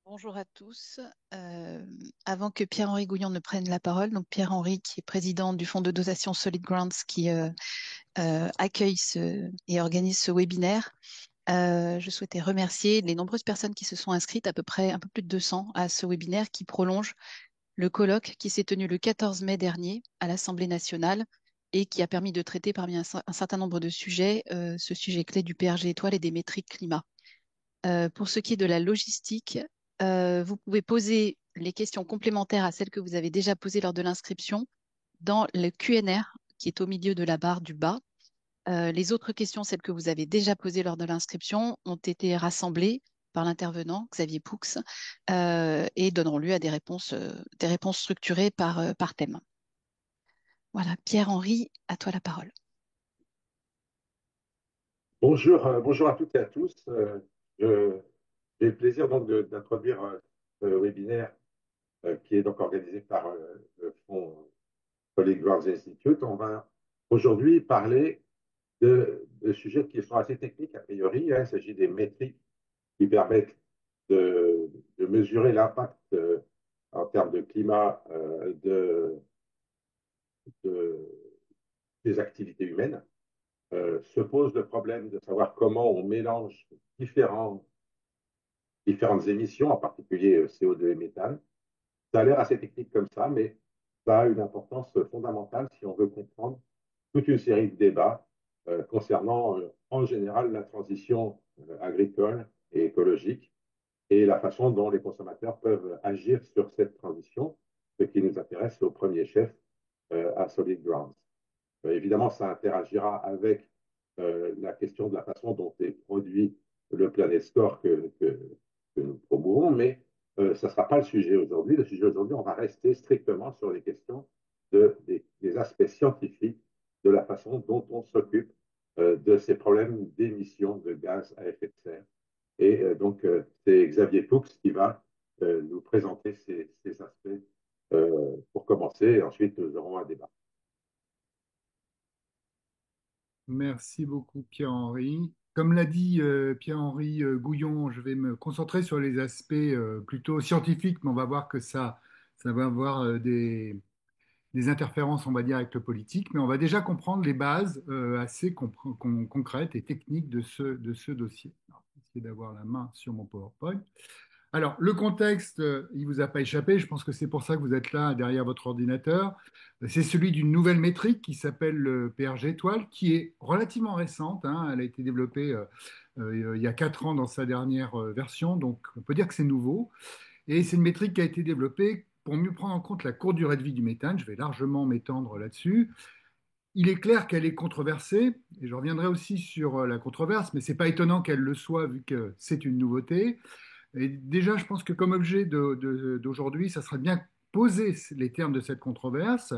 Bonjour à tous. Avant que Pierre-Henri Gouillon ne prenne la parole, donc Pierre-Henri qui est président du fonds de dotation Solid Grants qui accueille et organise ce webinaire, je souhaitais remercier les nombreuses personnes qui se sont inscrites, à peu près un peu plus de 200 à ce webinaire qui prolonge le colloque qui s'est tenu le 14 mai dernier à l'Assemblée nationale et qui a permis de traiter parmi un certain nombre de sujets, ce sujet clé du PRG étoile et des métriques climat. Pour ce qui est de la logistique, vous pouvez poser les questions complémentaires à celles que vous avez déjà posées lors de l'inscription dans le Q&R qui est au milieu de la barre du bas. Les autres questions, celles que vous avez déjà posées lors de l'inscription, ont été rassemblées par l'intervenant Xavier Poux et donneront lieu à des réponses structurées par thème. Voilà, Pierre-Henri, à toi la parole. Bonjour, bonjour à toutes et à tous. J'ai le plaisir donc d'introduire ce webinaire qui est donc organisé par le Fonds Polyglot Institute. On va aujourd'hui parler de sujets qui sont assez techniques a priori, hein. Il s'agit des métriques qui permettent de mesurer l'impact en termes de climat de- des activités humaines. Se pose le problème de savoir comment on mélange différents différentes émissions, en particulier CO2 et méthane. Ça a l'air assez technique comme ça, mais ça a une importance fondamentale si on veut comprendre toute une série de débats concernant en général la transition agricole et écologique et la façon dont les consommateurs peuvent agir sur cette transition, ce qui nous intéresse au premier chef à Solid Grounds. Évidemment, ça interagira avec la question de la façon dont est produit le Planet Score que nous promouvons, mais ça ne sera pas le sujet aujourd'hui. Le sujet aujourd'hui, on va rester strictement sur les questions des aspects scientifiques de la façon dont on s'occupe de ces problèmes d'émissions de gaz à effet de serre. Et donc, c'est Xavier Poux qui va nous présenter ces aspects pour commencer, et ensuite nous aurons un débat. Merci beaucoup Pierre-Henri. Comme l'a dit Pierre-Henri Gouillon, je vais me concentrer sur les aspects plutôt scientifiques, mais on va voir que ça va avoir des interférences, on va dire, avec le politique. Mais on va déjà comprendre les bases assez concrètes et techniques de ce dossier. Alors, je vais essayer d'avoir la main sur mon PowerPoint. Alors, le contexte, il vous a pas échappé. Je pense que c'est pour ça que vous êtes là derrière votre ordinateur. C'est celui d'une nouvelle métrique qui s'appelle le PRG étoile, qui est relativement récente, hein. Elle a été développée il y a 4 ans dans sa dernière version, donc on peut dire que c'est nouveau. Et c'est une métrique qui a été développée pour mieux prendre en compte la courte durée de vie du méthane. Je vais largement m'étendre là-dessus. Il est clair qu'elle est controversée, et je reviendrai aussi sur la controverse, mais c'est pas étonnant qu'elle le soit vu que c'est une nouveauté. Et déjà, je pense que comme objet d'aujourd'hui, ça serait bien poser les termes de cette controverse,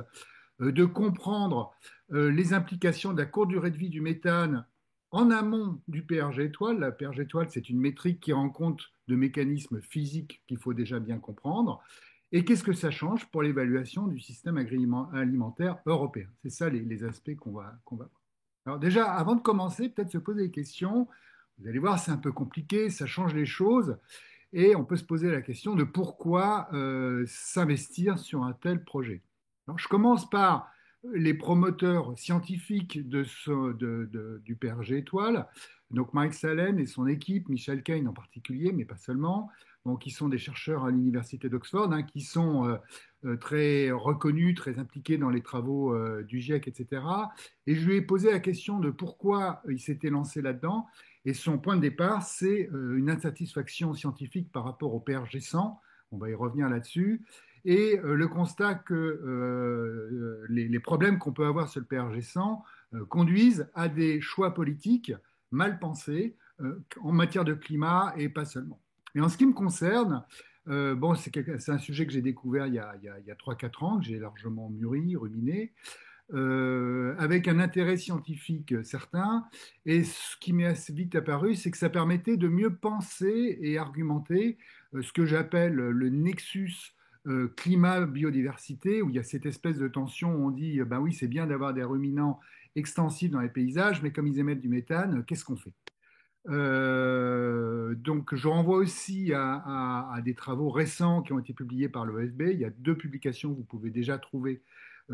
de comprendre les implications de la courte durée de vie du méthane en amont du PRG étoile. La PRG étoile, c'est une métrique qui rend compte de mécanismes physiques qu'il faut déjà bien comprendre. Et qu'est-ce que ça change pour l'évaluation du système alimentaire européen? C'est ça les aspects qu'on va voir. Alors déjà, avant de commencer, peut-être se poser des questions. Vous allez voir, c'est un peu compliqué, ça change les choses. Et on peut se poser la question de pourquoi s'investir sur un tel projet. Alors, je commence par les promoteurs scientifiques du PRG étoile, donc Mike Salen et son équipe, Michel Kane en particulier, mais pas seulement, donc, qui sont des chercheurs à l'université d'Oxford, hein, qui sont très reconnus, très impliqués dans les travaux du GIEC, etc. Et je lui ai posé la question de pourquoi il s'était lancé là-dedans. Et son point de départ, c'est une insatisfaction scientifique par rapport au PRG 100. On va y revenir là-dessus. Et le constat que les problèmes qu'on peut avoir sur le PRG 100 conduisent à des choix politiques mal pensés en matière de climat et pas seulement. Et en ce qui me concerne, bon, c'est un sujet que j'ai découvert il y a 3-4 ans, que j'ai largement mûri, ruminé avec un intérêt scientifique certain. Et ce qui m'est assez vite apparu, c'est que ça permettait de mieux penser et argumenter ce que j'appelle le nexus climat-biodiversité, où il y a cette espèce de tension où on dit, ben oui, c'est bien d'avoir des ruminants extensifs dans les paysages, mais comme ils émettent du méthane, qu'est-ce qu'on fait? Donc, je renvoie aussi à des travaux récents qui ont été publiés par l'OFB. Il y a deux publications que vous pouvez déjà trouver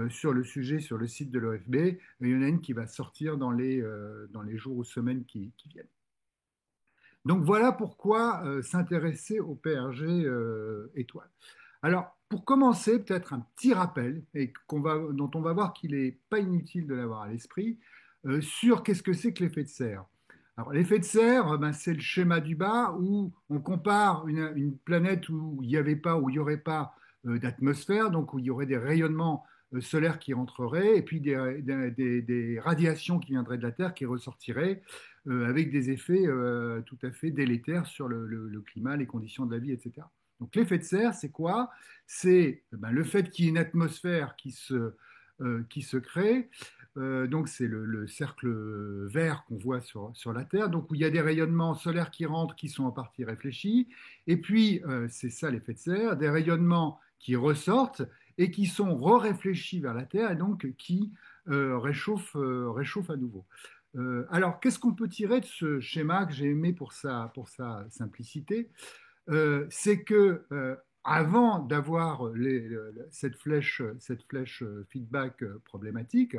sur le sujet sur le site de l'OFB. Et il y en a une qui va sortir dans les jours ou semaines qui viennent. Donc, voilà pourquoi s'intéresser au PRG étoile. Alors, pour commencer, peut-être un petit rappel, dont on va voir qu'il n'est pas inutile de l'avoir à l'esprit, sur qu'est-ce que c'est que l'effet de serre. Alors, l'effet de serre, ben, c'est le schéma du bas où on compare une planète où il n'y avait pas, où il n'y aurait pas d'atmosphère, donc où il y aurait des rayonnements solaires qui rentreraient, et puis des radiations qui viendraient de la Terre qui ressortiraient avec des effets tout à fait délétères sur le climat, les conditions de la vie, etc. Donc l'effet de serre, c'est quoi? C'est ben, le fait qu'il y ait une atmosphère qui se crée. Donc c'est le cercle vert qu'on voit sur la Terre, donc où il y a des rayonnements solaires qui rentrent, qui sont en partie réfléchis. Et puis, c'est ça l'effet de serre, des rayonnements qui ressortent et qui sont re-réfléchis vers la Terre et donc qui réchauffent à nouveau. Alors, qu'est-ce qu'on peut tirer de ce schéma que j'ai aimé pour sa simplicité? C'est que avant d'avoir cette flèche feedback problématique,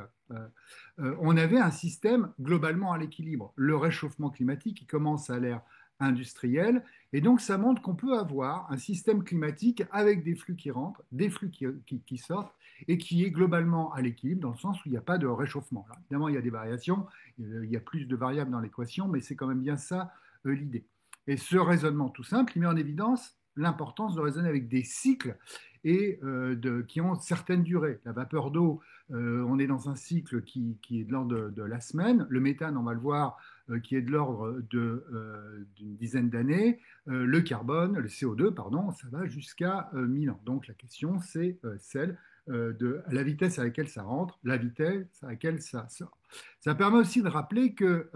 on avait un système globalement à l'équilibre. Le réchauffement climatique qui commence à l'ère industrielle, et donc ça montre qu'on peut avoir un système climatique avec des flux qui rentrent, des flux qui sortent, et qui est globalement à l'équilibre dans le sens où il n'y a pas de réchauffement. Là, évidemment, il y a des variations, il y a plus de variables dans l'équation, mais c'est quand même bien ça l'idée. Et ce raisonnement tout simple, il met en évidence l'importance de raisonner avec des cycles qui ont certaines durées. La vapeur d'eau, on est dans un cycle qui est de l'ordre de la semaine. Le méthane, on va le voir, qui est de l'ordre d'une dizaine d'années. Le carbone, le CO2, pardon, ça va jusqu'à 1000 ans. Donc la question, c'est celle de la vitesse à laquelle ça rentre, la vitesse à laquelle ça sort. Ça permet aussi de rappeler que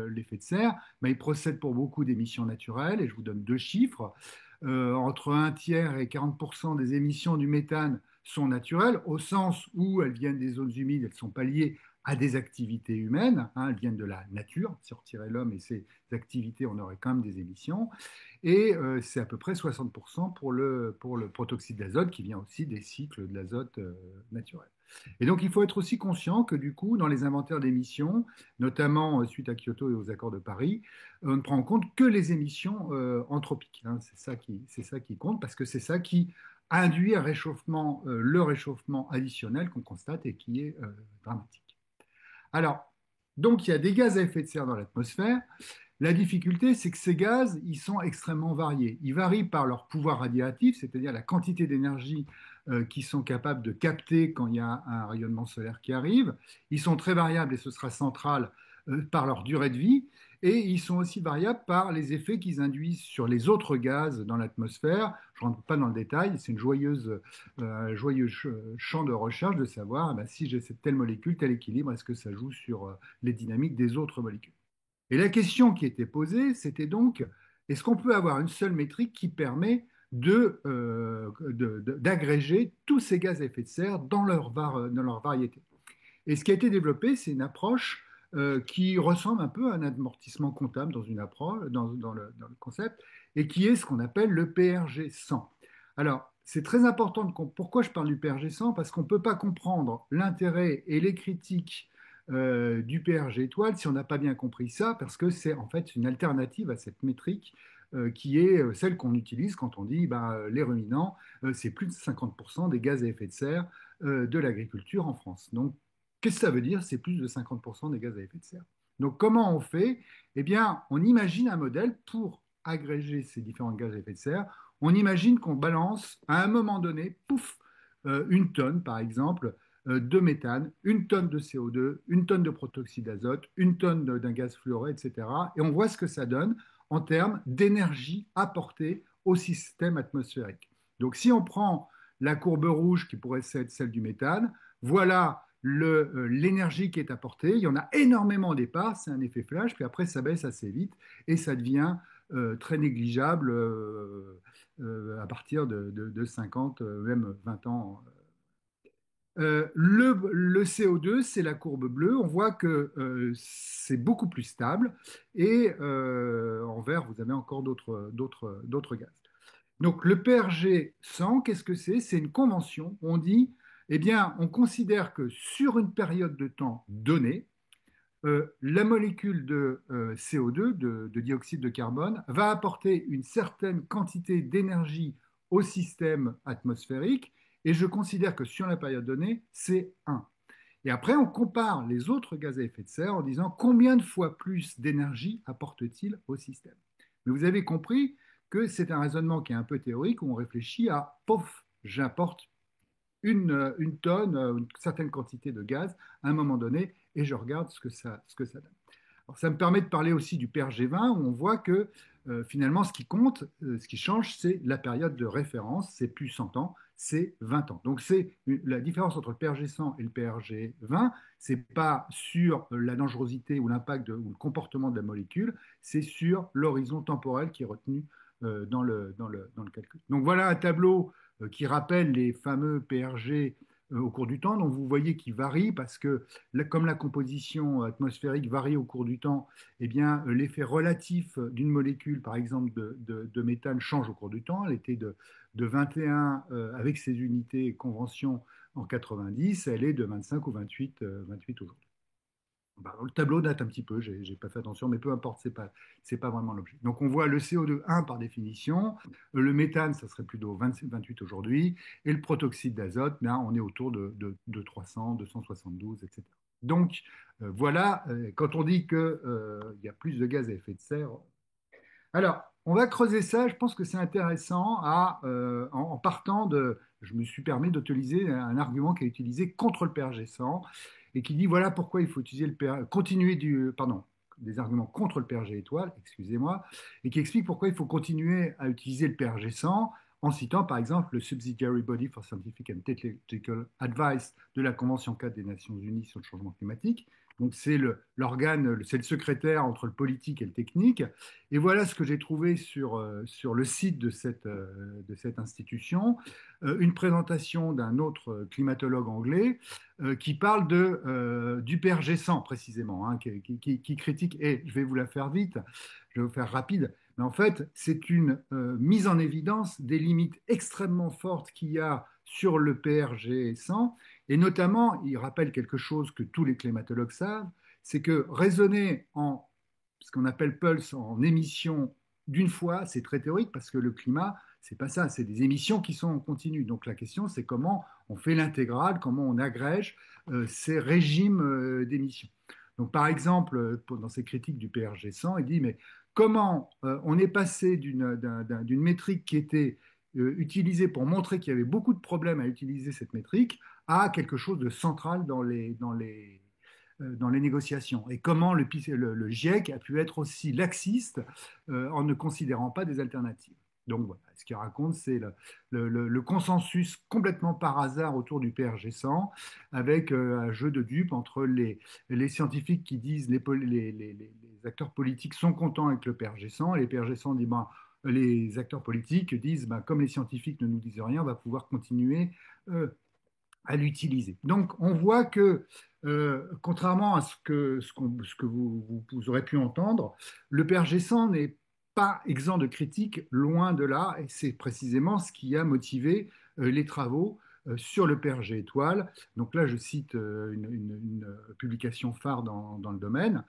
l'effet de serre, ben, il procède pour beaucoup d'émissions naturelles, et je vous donne deux chiffres. Entre un tiers et 40% des émissions du méthane sont naturelles, au sens où elles viennent des zones humides, elles ne sont pas liées à des activités humaines, hein, elles viennent de la nature. Si on retirait l'homme et ses activités, on aurait quand même des émissions. Et c'est à peu près 60% pour le protoxyde d'azote qui vient aussi des cycles de l'azote naturel. Et donc il faut être aussi conscient que du coup, dans les inventaires d'émissions, notamment suite à Kyoto et aux accords de Paris, on ne prend en compte que les émissions anthropiques, hein. C'est ça qui compte parce que c'est ça qui induit un réchauffement, le réchauffement additionnel qu'on constate et qui est dramatique. Alors, donc il y a des gaz à effet de serre dans l'atmosphère. La difficulté, c'est que ces gaz, ils sont extrêmement variés. Ils varient par leur pouvoir radiatif, c'est-à-dire la quantité d'énergie qu'ils sont capables de capter quand il y a un rayonnement solaire qui arrive. Ils sont très variables, et ce sera central, par leur durée de vie. Et ils sont aussi variables par les effets qu'ils induisent sur les autres gaz dans l'atmosphère. Je ne rentre pas dans le détail, c'est un joyeux champ de recherche de savoir si j'ai cette telle molécule, tel équilibre, est-ce que ça joue sur les dynamiques des autres molécules. Et la question qui était posée, c'était donc, est-ce qu'on peut avoir une seule métrique qui permet d'agréger tous ces gaz à effet de serre dans leur variété? Et ce qui a été développé, c'est une approche qui ressemble un peu à un amortissement comptable dans une approche, dans le concept, et qui est ce qu'on appelle le PRG 100. Alors, c'est très important pourquoi je parle du PRG 100? Parce qu'on ne peut pas comprendre l'intérêt et les critiques du PRG étoile si on n'a pas bien compris ça, parce que c'est en fait une alternative à cette métrique qui est celle qu'on utilise quand on dit les ruminants, c'est plus de 50% des gaz à effet de serre de l'agriculture en France. Donc, qu'est-ce que ça veut dire? C'est plus de 50% des gaz à effet de serre. Donc, comment on fait? Eh bien, on imagine un modèle pour agréger ces différents gaz à effet de serre. On imagine qu'on balance à un moment donné, pouf, une tonne, par exemple, de méthane, une tonne de CO2, une tonne de protoxyde d'azote, une tonne d'un gaz fluoré, etc. Et on voit ce que ça donne en termes d'énergie apportée au système atmosphérique. Donc, si on prend la courbe rouge qui pourrait être celle du méthane, voilà l'énergie qui est apportée. Il y en a énormément au départ, c'est un effet flash, puis après ça baisse assez vite et ça devient très négligeable à partir de 50, même 20 ans Le CO2, c'est la courbe bleue. On voit que c'est beaucoup plus stable. Et en vert, vous avez encore d'autres gaz. Donc le PRG 100, qu'est-ce que c'est? C'est une convention. On dit, eh bien, on considère que sur une période de temps donnée, la molécule de CO2, de dioxyde de carbone, va apporter une certaine quantité d'énergie au système atmosphérique, et je considère que sur la période donnée, c'est 1. Et après, on compare les autres gaz à effet de serre en disant combien de fois plus d'énergie apporte-t-il au système. Mais vous avez compris que c'est un raisonnement qui est un peu théorique où on réfléchit à, pof, j'apporte une tonne, une certaine quantité de gaz à un moment donné et je regarde ce que ça donne. Alors, ça me permet de parler aussi du PRG20 où on voit que finalement ce qui compte, ce qui change, c'est la période de référence, c'est plus 100 ans, c'est 20 ans. Donc c'est la différence entre le PRG100 et le PRG20, c'est pas sur la dangerosité ou l'impact ou le comportement de la molécule, c'est sur l'horizon temporel qui est retenu dans le calcul. Donc voilà un tableau qui rappelle les fameux PRG au cours du temps. Donc vous voyez qu'ils varient parce que comme la composition atmosphérique varie au cours du temps, eh bien l'effet relatif d'une molécule, par exemple de méthane, change au cours du temps. Elle était de 21 avec ses unités convention en 90, elle est de 25 ou 28 aujourd'hui. Bah, le tableau date un petit peu, j'ai pas fait attention, mais peu importe, c'est pas vraiment l'objet. Donc on voit le CO2 1 par définition, le méthane, ça serait plutôt 28 aujourd'hui, et le protoxyde d'azote, ben, on est autour de 300, 272, etc. Donc voilà, quand on dit qu'il y a plus de gaz à effet de serre, alors, on va creuser ça. Je pense que c'est intéressant en partant de. Je me suis permis d'utiliser un argument qui est utilisé contre le PRG100 et qui dit voilà pourquoi il faut utiliser continuer des arguments contre le PRG étoile, excusez-moi, et qui explique pourquoi il faut continuer à utiliser le PRG100 en citant par exemple le Subsidiary Body for Scientific and Technical Advice de la Convention 4 des Nations Unies sur le changement climatique. Donc c'est l'organe, c'est le secrétaire entre le politique et le technique. Et voilà ce que j'ai trouvé sur le site de cette institution, une présentation d'un autre climatologue anglais qui parle du PRG100 précisément, hein, qui critique, et je vais vous la faire vite, je vais vous faire rapide, mais en fait c'est une mise en évidence des limites extrêmement fortes qu'il y a sur le PRG100, et notamment il rappelle quelque chose que tous les climatologues savent, c'est que raisonner en ce qu'on appelle pulse en émissions d'une fois, c'est très théorique parce que le climat, c'est pas ça, c'est des émissions qui sont en continu. Donc la question, c'est comment on fait l'intégrale, comment on agrège ces régimes d'émissions. Donc par exemple, dans ses critiques du PRG100, il dit mais comment on est passé d'une métrique qui était utilisée pour montrer qu'il y avait beaucoup de problèmes à utiliser cette métrique à quelque chose de central dans les négociations et comment le GIEC a pu être aussi laxiste en ne considérant pas des alternatives. Donc voilà, ce qu'il raconte, c'est le consensus complètement par hasard autour du PRG100, avec un jeu de dupes entre les scientifiques qui disent les acteurs politiques sont contents avec le PRG100, et les PRG100 disent ben, les acteurs politiques disent ben, comme les scientifiques ne nous disent rien, on va pouvoir continuer à l'utiliser. Donc, on voit que, contrairement à ce que vous aurez pu entendre, le PRG100 n'est pas exempt de critiques, loin de là, et c'est précisément ce qui a motivé les travaux sur le PRG étoile. Donc là, je cite une publication phare dans le domaine,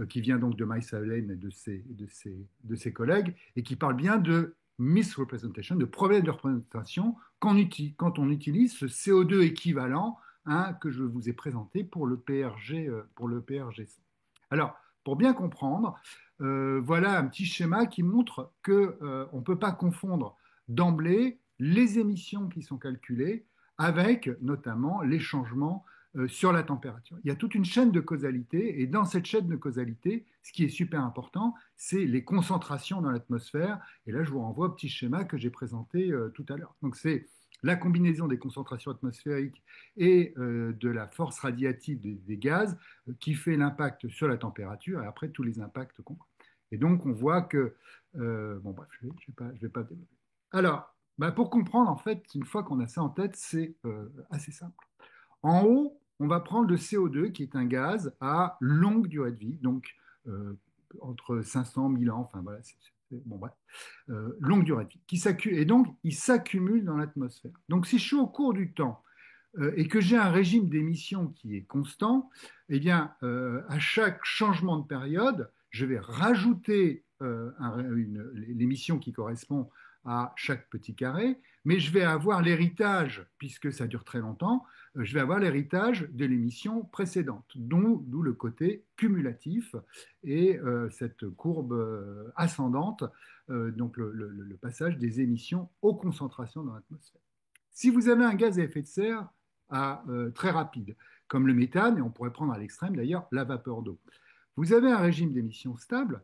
qui vient donc de Maïs Allen et de ses collègues, et qui parle bien de misrepresentation, de problème de représentation quand on utilise ce CO2 équivalent, hein, que je vous ai présenté pour le PRG100. Alors, pour bien comprendre, voilà un petit schéma qui montre que on ne peut pas confondre d'emblée les émissions qui sont calculées avec notamment les changements sur la température. Il y a toute une chaîne de causalité, et dans cette chaîne de causalité, ce qui est super important, c'est les concentrations dans l'atmosphère. Et là, je vous renvoie au petit schéma que j'ai présenté tout à l'heure. Donc, c'est la combinaison des concentrations atmosphériques et de la force radiative des gaz qui fait l'impact sur la température, et après tous les impacts qu'on voit. Et donc, on voit que... bon, bref, je vais pas développer. Alors, bah, pour comprendre, en fait, une fois qu'on a ça en tête, c'est assez simple. En haut, on va prendre le CO2, qui est un gaz à longue durée de vie, donc euh, entre 500 1000 ans, enfin voilà, bon, bref, longue durée de vie, et donc il s'accumule dans l'atmosphère. Donc si je suis au cours du temps et que j'ai un régime d'émission qui est constant, eh bien, à chaque changement de période, je vais rajouter l'émission qui correspond à chaque petit carré, mais je vais avoir l'héritage, puisque ça dure très longtemps, je vais avoir l'héritage de l'émission précédente, d'où le côté cumulatif et cette courbe ascendante, donc le passage des émissions aux concentrations dans l'atmosphère. Si vous avez un gaz à effet de serre très rapide, comme le méthane, et on pourrait prendre à l'extrême d'ailleurs la vapeur d'eau, vous avez un régime d'émission stable,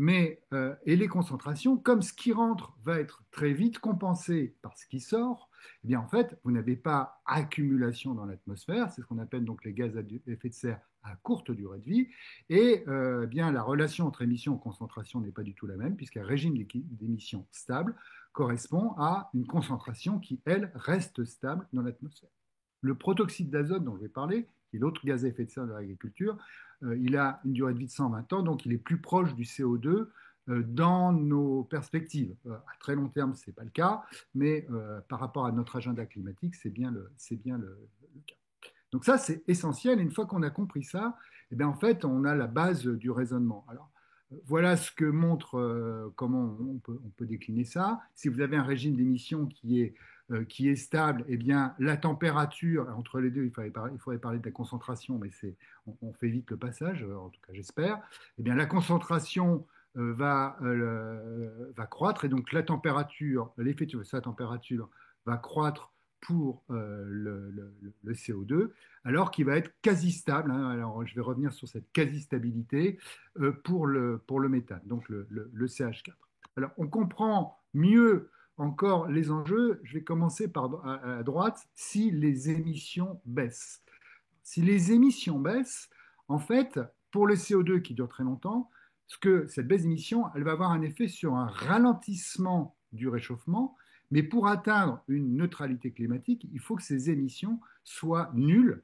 et les concentrations, comme ce qui rentre va être très vite compensé par ce qui sort, eh bien en fait, vous n'avez pas accumulation dans l'atmosphère, c'est ce qu'on appelle donc les gaz à effet de serre à courte durée de vie, et bien la relation entre émission et concentration n'est pas du tout la même, puisqu'un régime d'émission stable correspond à une concentration qui, elle, reste stable dans l'atmosphère. Le protoxyde d'azote dont je vais parler, qui est l'autre gaz à effet de serre de l'agriculture, il a une durée de vie de 120 ans, donc il est plus proche du CO2 dans nos perspectives. À très long terme, ce n'est pas le cas, mais par rapport à notre agenda climatique, c'est bien le cas. Donc ça, c'est essentiel. Et une fois qu'on a compris ça, eh bien, en fait, on a la base du raisonnement. Alors, voilà ce que montre comment on peut décliner ça. Si vous avez un régime d'émission qui est stable, eh bien, la température, entre les deux, il faudrait parler de la concentration, mais on fait vite le passage, en tout cas j'espère. Eh bien, la concentration va croître et donc la température, l'effet de sa température va croître pour le CO2, alors qu'il va être quasi stable, hein. Alors, je vais revenir sur cette quasi-stabilité pour le méthane, donc le CH4. Alors, on comprend mieux encore les enjeux. Je vais commencer à droite, si les émissions baissent. Si les émissions baissent, en fait, pour le CO2 qui dure très longtemps, cette baisse d'émissions, elle va avoir un effet sur un ralentissement du réchauffement, mais pour atteindre une neutralité climatique, il faut que ces émissions soient nulles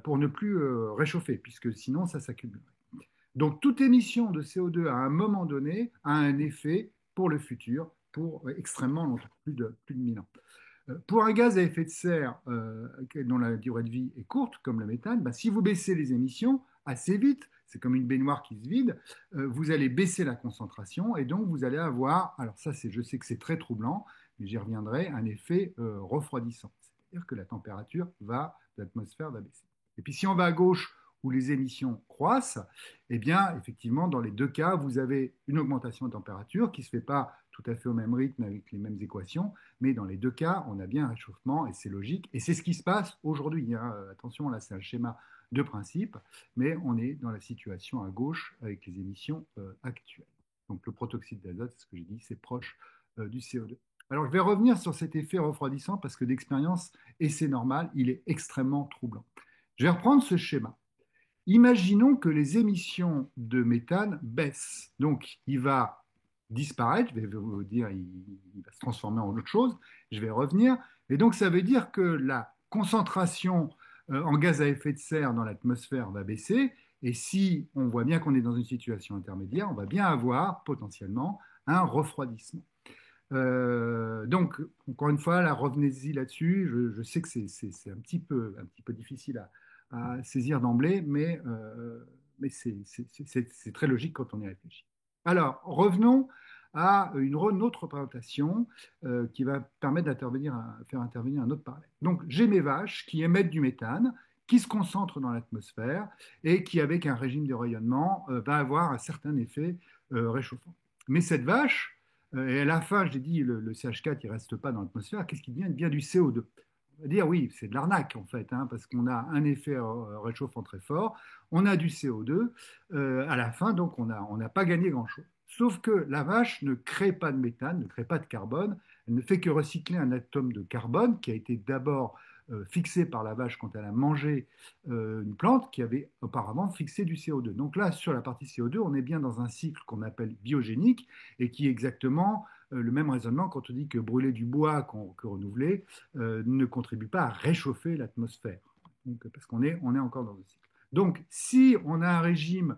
pour ne plus réchauffer, puisque sinon ça s'accumule. Donc toute émission de CO2 à un moment donné a un effet pour le futur, pour extrêmement longtemps, plus de 1000 ans. Pour un gaz à effet de serre dont la durée de vie est courte, comme le méthane, bah, si vous baissez les émissions assez vite, c'est comme une baignoire qui se vide, vous allez baisser la concentration et donc vous allez avoir, alors ça je sais que c'est très troublant, mais j'y reviendrai, un effet refroidissant. C'est-à-dire que la température de l'atmosphère va baisser. Et puis si on va à gauche où les émissions croissent, eh bien, effectivement, dans les deux cas, vous avez une augmentation de température qui ne se fait pas tout à fait au même rythme avec les mêmes équations, mais dans les deux cas, on a bien un réchauffement et c'est logique. Et c'est ce qui se passe aujourd'hui, hein. Attention, là, c'est un schéma de principe, mais on est dans la situation à gauche avec les émissions actuelles. Donc le protoxyde d'azote, c'est ce que j'ai dit, c'est proche du CO2. Alors je vais revenir sur cet effet refroidissant parce que d'expérience, et c'est normal, il est extrêmement troublant. Je vais reprendre ce schéma. Imaginons que les émissions de méthane baissent. Donc, il va disparaître, je vais vous dire, il va se transformer en autre chose, je vais revenir. Et donc, ça veut dire que la concentration en gaz à effet de serre dans l'atmosphère va baisser. Et si on voit bien qu'on est dans une situation intermédiaire, on va bien avoir potentiellement un refroidissement. Donc, encore une fois, là, revenez-y là-dessus. Je sais que c'est un petit peu difficile à saisir d'emblée, mais c'est très logique quand on y réfléchit. Alors, revenons à une autre représentation qui va permettre faire intervenir un autre parallèle. Donc, j'ai mes vaches qui émettent du méthane, qui se concentrent dans l'atmosphère et qui, avec un régime de rayonnement, va avoir un certain effet réchauffant. Mais cette vache, et à la fin, je l'ai dit, le CH4, il ne reste pas dans l'atmosphère. Qu'est-ce qui devient? Il devient du CO2. On va dire oui, c'est de l'arnaque en fait, hein, parce qu'on a un effet réchauffant très fort, on a du CO2 à la fin, donc on n'a pas gagné grand-chose. Sauf que la vache ne crée pas de méthane, ne crée pas de carbone, elle ne fait que recycler un atome de carbone qui a été d'abord fixé par la vache quand elle a mangé une plante qui avait auparavant fixé du CO2. Donc là, sur la partie CO2, on est bien dans un cycle qu'on appelle biogénique et qui est exactement le même raisonnement quand on dit que brûler du bois que renouveler ne contribue pas à réchauffer l'atmosphère. Donc, parce on est encore dans le cycle. Donc, si on a un régime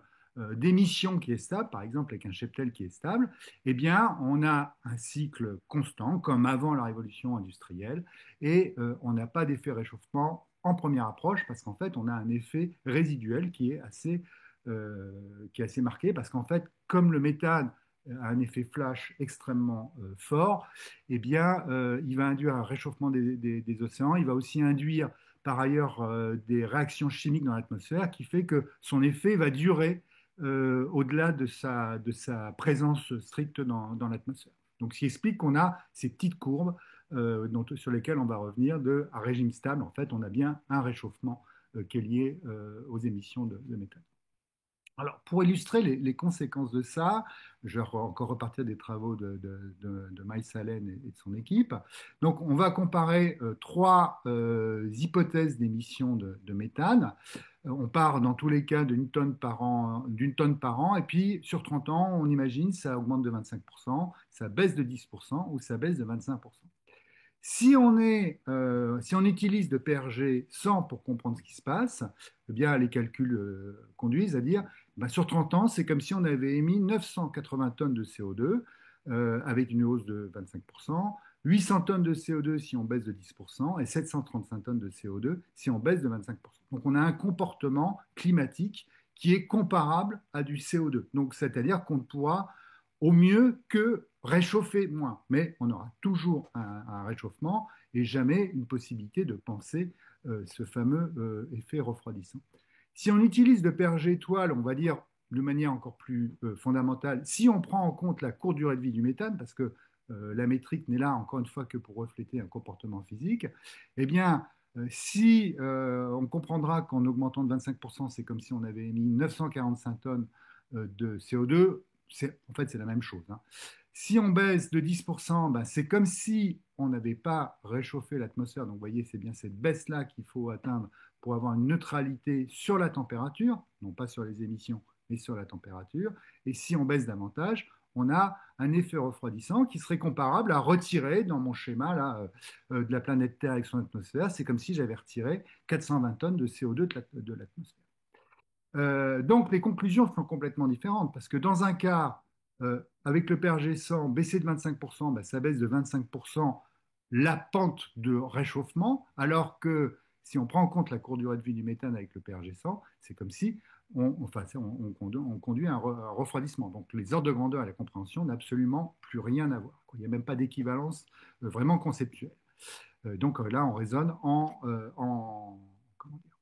d'émission qui est stable, par exemple avec un cheptel qui est stable, eh bien, on a un cycle constant, comme avant la révolution industrielle, et on n'a pas d'effet réchauffement en première approche, parce qu'en fait, on a un effet résiduel qui est assez marqué, parce qu'en fait, comme le méthane a un effet flash extrêmement fort, eh bien, il va induire un réchauffement des océans, il va aussi induire par ailleurs des réactions chimiques dans l'atmosphère qui fait que son effet va durer au-delà de sa présence stricte dans l'atmosphère. Donc, ce qui explique qu'on a ces petites courbes sur lesquelles on va revenir à régime stable. En fait, on a bien un réchauffement qui est lié aux émissions de méthane. Alors, pour illustrer les conséquences de ça, je vais encore repartir des travaux de Miles Allen et de son équipe. Donc, on va comparer trois hypothèses d'émissions de méthane. On part dans tous les cas d'une tonne par an, et puis sur 30 ans, on imagine ça augmente de 25%, ça baisse de 10% ou ça baisse de 25%. Si on utilise de PRG 100 pour comprendre ce qui se passe, eh bien, les calculs conduisent à dire ben, sur 30 ans, c'est comme si on avait émis 980 tonnes de CO2 avec une hausse de 25%, 800 tonnes de CO2 si on baisse de 10% et 735 tonnes de CO2 si on baisse de 25%. Donc on a un comportement climatique qui est comparable à du CO2. Donc c'est-à-dire qu'on ne pourra au mieux que réchauffer moins. Mais on aura toujours un réchauffement et jamais une possibilité de penser ce fameux effet refroidissant. Si on utilise de PRG étoile, on va dire de manière encore plus fondamentale, si on prend en compte la courte durée de vie du méthane, parce que la métrique n'est là encore une fois que pour refléter un comportement physique, eh bien, si on comprendra qu'en augmentant de 25%, c'est comme si on avait émis 945 tonnes de CO2, en fait, c'est la même chose. Hein. Si on baisse de 10%, ben, c'est comme si on n'avait pas réchauffé l'atmosphère. Donc, vous voyez, c'est bien cette baisse-là qu'il faut atteindre pour avoir une neutralité sur la température, non pas sur les émissions, mais sur la température. Et si on baisse davantage, on a un effet refroidissant qui serait comparable à retirer dans mon schéma là, de la planète Terre avec son atmosphère. C'est comme si j'avais retiré 420 tonnes de CO2 de l'atmosphère. Donc les conclusions sont complètement différentes parce que dans un cas, avec le PRG 100, baisser de 25%, ben, ça baisse de 25% la pente de réchauffement, alors que si on prend en compte la courte durée de vie du méthane avec le PRG 100, c'est comme si on conduit à un refroidissement. Donc les ordres de grandeur et la compréhension n'ont absolument plus rien à voir. Il n'y a même pas d'équivalence vraiment conceptuelle. Donc là, on raisonne comment dire,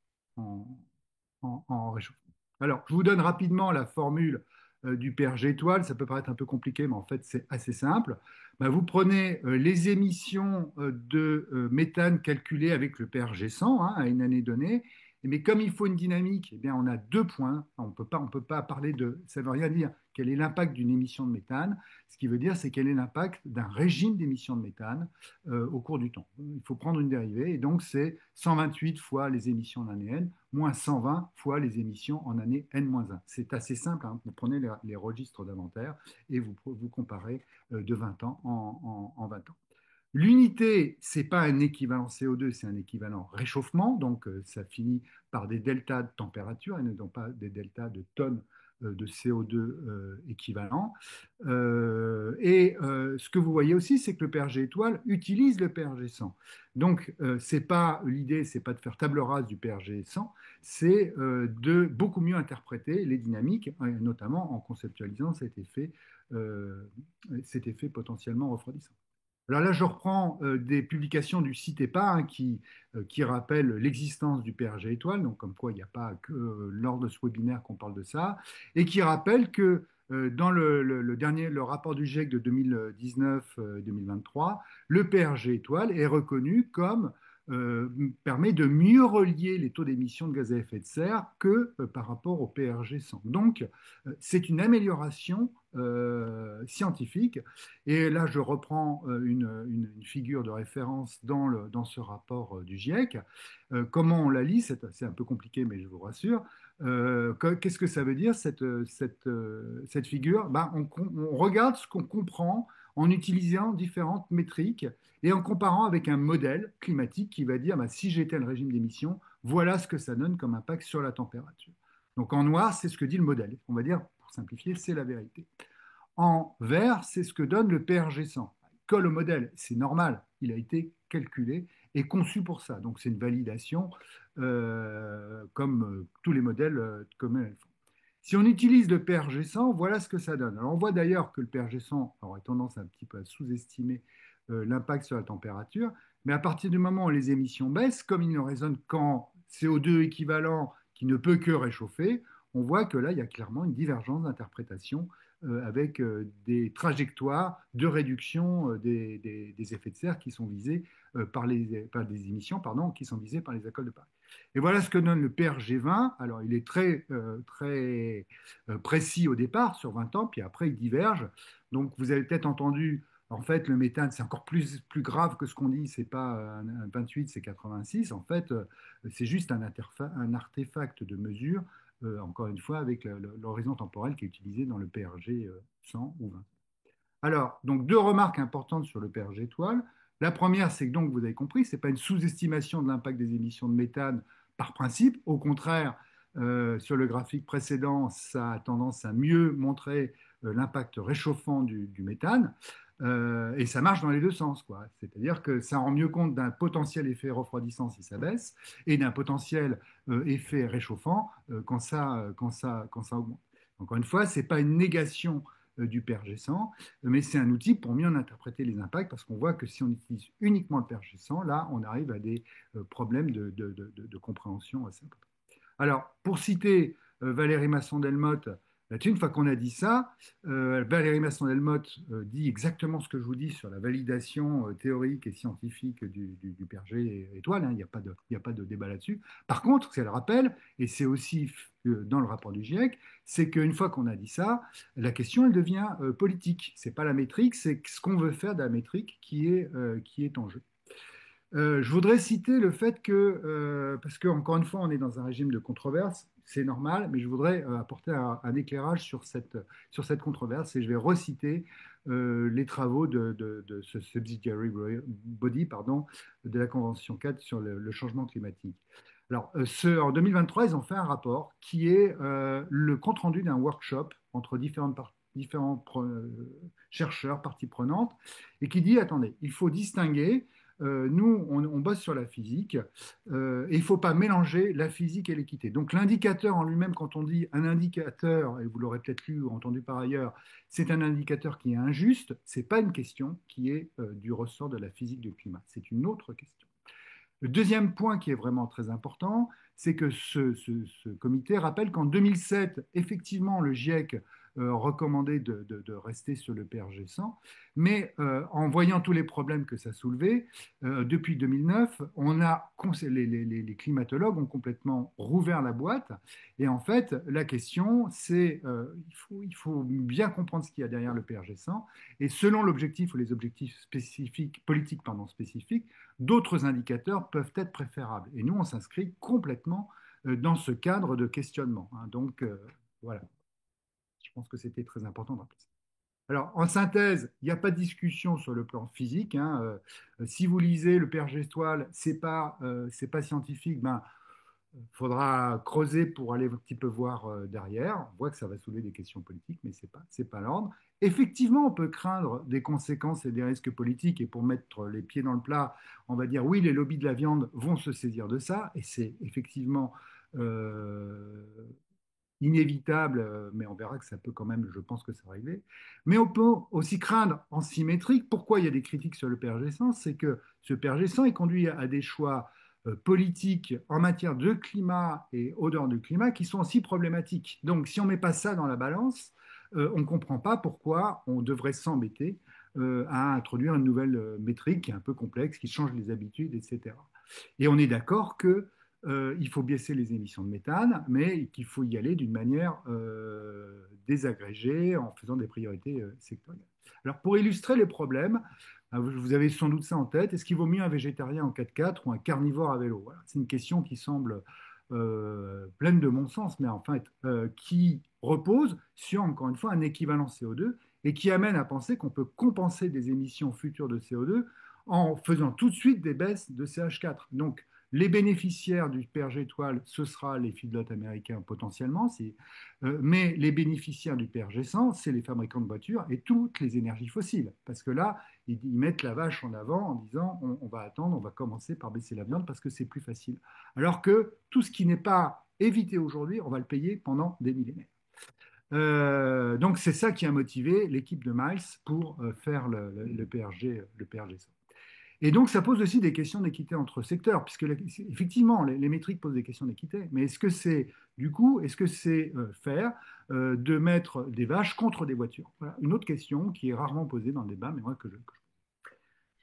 en en réchauffement. Alors, je vous donne rapidement la formule du PRG étoile. Ça peut paraître un peu compliqué, mais en fait, c'est assez simple. Ben, vous prenez les émissions de méthane calculées avec le PRG 100 hein, à une année donnée. Mais comme il faut une dynamique, eh bien, on a deux points. On peut pas parler de. Ça ne veut rien dire quel est l'impact d'une émission de méthane. Ce qui veut dire, c'est quel est l'impact d'un régime d'émission de méthane au cours du temps. Il faut prendre une dérivée. Et donc, c'est 128 fois les émissions en année N, moins 120 fois les émissions en année N-1. C'est assez simple. Hein. Vous prenez les registres d'inventaire et vous comparez de 20 ans en 20 ans. L'unité, ce n'est pas un équivalent CO2, c'est un équivalent réchauffement, donc ça finit par des deltas de température et non pas des deltas de tonnes de CO2 équivalent. Ce que vous voyez aussi, c'est que le PRG étoile utilise le PRG 100. Donc, l'idée, c'est pas de faire table rase du PRG 100, c'est de beaucoup mieux interpréter les dynamiques, notamment en conceptualisant cet effet potentiellement refroidissant. Alors là, je reprends des publications du site EPA hein, qui rappellent l'existence du PRG étoile, donc comme quoi il n'y a pas que lors de ce webinaire qu'on parle de ça, et qui rappellent que dans le rapport du GIEC de 2019-2023, le PRG étoile est reconnu comme permet de mieux relier les taux d'émission de gaz à effet de serre que par rapport au PRG 100. Donc, c'est une amélioration scientifique. Et là, je reprends une figure de référence dans ce rapport du GIEC. Comment on la lit? C'est un peu compliqué, mais je vous rassure. Qu'est-ce que ça veut dire, cette figure? Ben, on regarde ce qu'on comprend en utilisant différentes métriques et en comparant avec un modèle climatique qui va dire, ben, si j'ai tel régime d'émission, Voilà ce que ça donne comme impact sur la température. Donc en noir, c'est ce que dit le modèle. On va dire, pour simplifier, c'est la vérité. En vert, c'est ce que donne le PRG100. Il colle au modèle, c'est normal, il a été calculé et conçu pour ça. Donc c'est une validation comme tous les modèles communs. Si on utilise le PRG100, voilà ce que ça donne. Alors on voit d'ailleurs que le PRG100 aurait tendance un petit peu à sous-estimer l'impact sur la température, mais à partir du moment où les émissions baissent, comme il ne résonne qu'en CO2 équivalent qui ne peut que réchauffer, on voit que là, il y a clairement une divergence d'interprétation avec des trajectoires de réduction des effets de serre qui sont visés par des émissions pardon, qui sont visées par les accords de Paris. Et voilà ce que donne le PRG20. Alors, il est très précis au départ, sur 20 ans, puis après, il diverge. Donc, vous avez peut-être entendu, en fait, le méthane, c'est encore plus grave que ce qu'on dit. C'est pas un 28, c'est 86. En fait, c'est juste un artefact de mesure, encore une fois, avec l'horizon temporel qui est utilisé dans le PRG 100 ou 20. Alors, donc deux remarques importantes sur le PRG étoile. La première, c'est que donc, vous avez compris, ce n'est pas une sous-estimation de l'impact des émissions de méthane par principe. Au contraire, sur le graphique précédent, ça a tendance à mieux montrer l'impact réchauffant du méthane. Et ça marche dans les deux sens, quoi. C'est-à-dire que ça rend mieux compte d'un potentiel effet refroidissant si ça baisse et d'un potentiel effet réchauffant quand ça augmente. Encore une fois, ce n'est pas une négation du PRG100, mais c'est un outil pour mieux en interpréter les impacts, parce qu'on voit que si on utilise uniquement le PRG100, là, on arrive à des problèmes de compréhension assez importants. Alors, pour citer Valérie Masson-Delmotte, là-dessus, une fois qu'on a dit ça, Valérie Masson-Delmotte dit exactement ce que je vous dis sur la validation théorique et scientifique du PRG étoile, hein, il n'y a pas de débat là-dessus. Par contre, ce qu'elle rappelle, et c'est aussi dans le rapport du GIEC, c'est qu'une fois qu'on a dit ça, la question, elle devient politique. Ce n'est pas la métrique, c'est ce qu'on veut faire de la métrique qui est en jeu. Je voudrais citer le fait que, parce qu'encore une fois, on est dans un régime de controverse, c'est normal, mais je voudrais apporter un éclairage sur cette controverse et je vais reciter les travaux de ce subsidiary body pardon, de la Convention 4 sur le changement climatique. Alors, en 2023, ils ont fait un rapport qui est le compte-rendu d'un workshop entre différents chercheurs, parties prenantes, et qui dit, attendez, il faut distinguer nous, on bosse sur la physique et il ne faut pas mélanger la physique et l'équité. Donc l'indicateur en lui-même, quand on dit un indicateur, et vous l'aurez peut-être lu ou entendu par ailleurs, c'est un indicateur qui est injuste, ce n'est pas une question qui est du ressort de la physique du climat, c'est une autre question. Le deuxième point qui est vraiment très important, c'est que ce comité rappelle qu'en 2007, effectivement, le GIEC recommandait de rester sur le PRG100, mais en voyant tous les problèmes que ça soulevait, depuis 2009, les climatologues ont complètement rouvert la boîte. Et en fait, la question, c'est il faut bien comprendre ce qu'il y a derrière le PRG100. Et selon l'objectif ou les objectifs spécifiques, politiques pardon, spécifiques, d'autres indicateurs peuvent être préférables. Et nous, on s'inscrit complètement dans ce cadre de questionnement. Hein. Donc, voilà. Je pense que c'était très important de rappeler ça. Alors, en synthèse, il n'y a pas de discussion sur le plan physique. Hein. Si vous lisez le Père Gestoile, c'est pas scientifique, ben, faudra creuser pour aller un petit peu voir derrière. On voit que ça va soulever des questions politiques, mais c'est pas l'ordre. Effectivement, on peut craindre des conséquences et des risques politiques. Et pour mettre les pieds dans le plat, on va dire oui, les lobbies de la viande vont se saisir de ça. Et c'est effectivement inévitable, mais on verra que ça peut quand même, je pense que ça va arriver. Mais on peut aussi craindre en symétrique. Pourquoi il y a des critiques sur le PRG100? C'est que ce PRG100 est conduit à des choix politiques en matière de climat et odeur du climat qui sont aussi problématiques. Donc si on ne met pas ça dans la balance, on ne comprend pas pourquoi on devrait s'embêter à introduire une nouvelle métrique qui est un peu complexe, qui change les habitudes, etc. Et on est d'accord que il faut baisser les émissions de méthane, mais qu'il faut y aller d'une manière désagrégée en faisant des priorités sectorielles. Alors, pour illustrer les problèmes, vous avez sans doute ça en tête, est-ce qu'il vaut mieux un végétarien en 4x4 ou un carnivore à vélo? Voilà. C'est une question qui semble pleine de bon sens, mais en fait, qui repose sur, encore une fois, un équivalent CO2 et qui amène à penser qu'on peut compenser des émissions futures de CO2 en faisant tout de suite des baisses de CH4. Donc, Les bénéficiaires du PRG étoile, ce sera les feedlots américains potentiellement, mais les bénéficiaires du PRG 100, c'est les fabricants de voitures et toutes les énergies fossiles. Parce que là, ils mettent la vache en avant en disant on va attendre, on va commencer par baisser la viande parce que c'est plus facile. Alors que tout ce qui n'est pas évité aujourd'hui, on va le payer pendant des millénaires. Donc c'est ça qui a motivé l'équipe de Miles pour faire le PRG, le PRG 100. Et donc, ça pose aussi des questions d'équité entre secteurs, puisque effectivement, les métriques posent des questions d'équité, mais est-ce que c'est, du coup, est-ce que c'est faire de mettre des vaches contre des voitures? Voilà, une autre question qui est rarement posée dans le débat, mais moi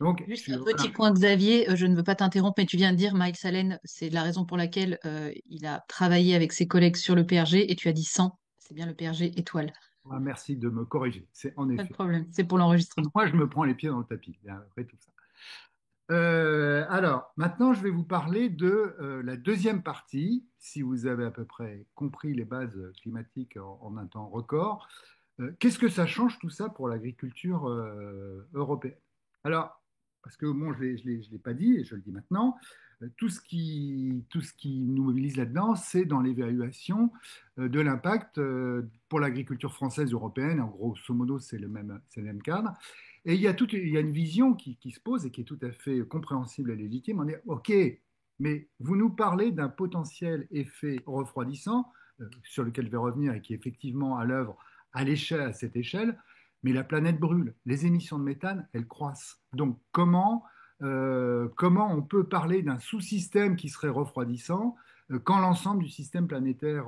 Donc, Juste un voilà. petit point, Xavier, je ne veux pas t'interrompre, mais tu viens de dire Miles Allen, c'est la raison pour laquelle il a travaillé avec ses collègues sur le PRG, et tu as dit 100, c'est bien le PRG étoile. Ah, merci de me corriger. C'est en Pas de effet. problème, c'est pour l'enregistrement. Moi, je me prends les pieds dans le tapis, après tout ça. Alors, maintenant, je vais vous parler de la deuxième partie, si vous avez à peu près compris les bases climatiques en un temps record. Qu'est-ce que ça change tout ça pour l'agriculture européenne? Alors, parce que bon, je l'ai pas dit et je le dis maintenant, tout ce qui nous mobilise là-dedans, c'est dans l'évaluation de l'impact pour l'agriculture française européenne. En grosso modo, c'est le même cadre. Et il y a une vision qui se pose et qui est tout à fait compréhensible et légitime. On est OK, mais vous nous parlez d'un potentiel effet refroidissant sur lequel je vais revenir et qui est effectivement à l'œuvre à cette échelle, mais la planète brûle. Les émissions de méthane, elles croissent. Donc comment on peut parler d'un sous-système qui serait refroidissant quand l'ensemble du système planétaire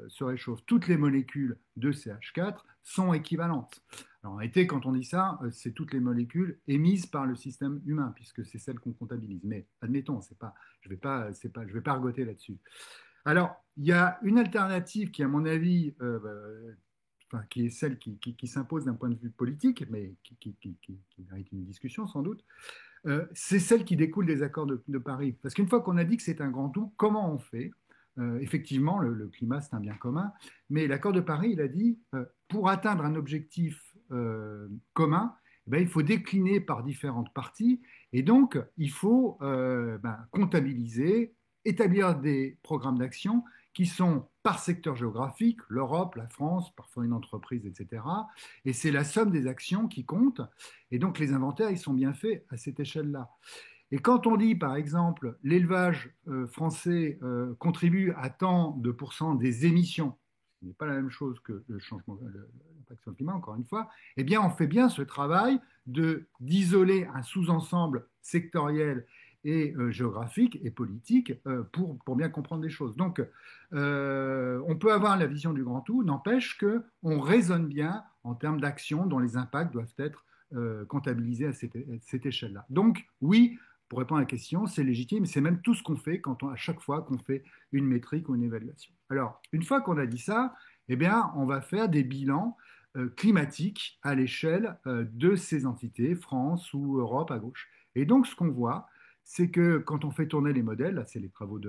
se réchauffe? Toutes les molécules de CH4 sont équivalentes. Alors, en réalité, quand on dit ça, c'est toutes les molécules émises par le système humain, puisque c'est celles qu'on comptabilise. Mais admettons, je vais pas argoter là-dessus. Alors, il y a une alternative qui, à mon avis, enfin, qui est celle qui s'impose d'un point de vue politique, mais qui mérite une discussion sans doute, c'est celle qui découle des accords de Paris. Parce qu'une fois qu'on a dit que c'est un grand tout, comment on fait? Effectivement, le climat, c'est un bien commun, mais l'accord de Paris, il a dit, pour atteindre un objectif commun, eh ben, il faut décliner par différentes parties, et donc il faut comptabiliser, établir des programmes d'action qui sont par secteur géographique, l'Europe, la France, parfois une entreprise, etc. Et c'est la somme des actions qui compte. Et donc les inventaires, ils sont bien faits à cette échelle-là. Et quand on dit, par exemple, l'élevage français contribue à tant de pourcents des émissions, ce n'est pas la même chose que le changement, l'impact sur le climat, encore une fois, eh bien, on fait bien ce travail d'isoler un sous-ensemble sectoriel et géographique et politique pour bien comprendre les choses. Donc, on peut avoir la vision du grand tout, n'empêche qu'on raisonne bien en termes d'action dont les impacts doivent être comptabilisés à cette échelle-là. Donc, oui, pour répondre à la question, c'est légitime, c'est même tout ce qu'on fait à chaque fois qu'on fait une métrique ou une évaluation. Alors, une fois qu'on a dit ça, eh bien, on va faire des bilans climatiques à l'échelle de ces entités, France ou Europe à gauche. Et donc, ce qu'on voit, c'est que quand on fait tourner les modèles, là, c'est les travaux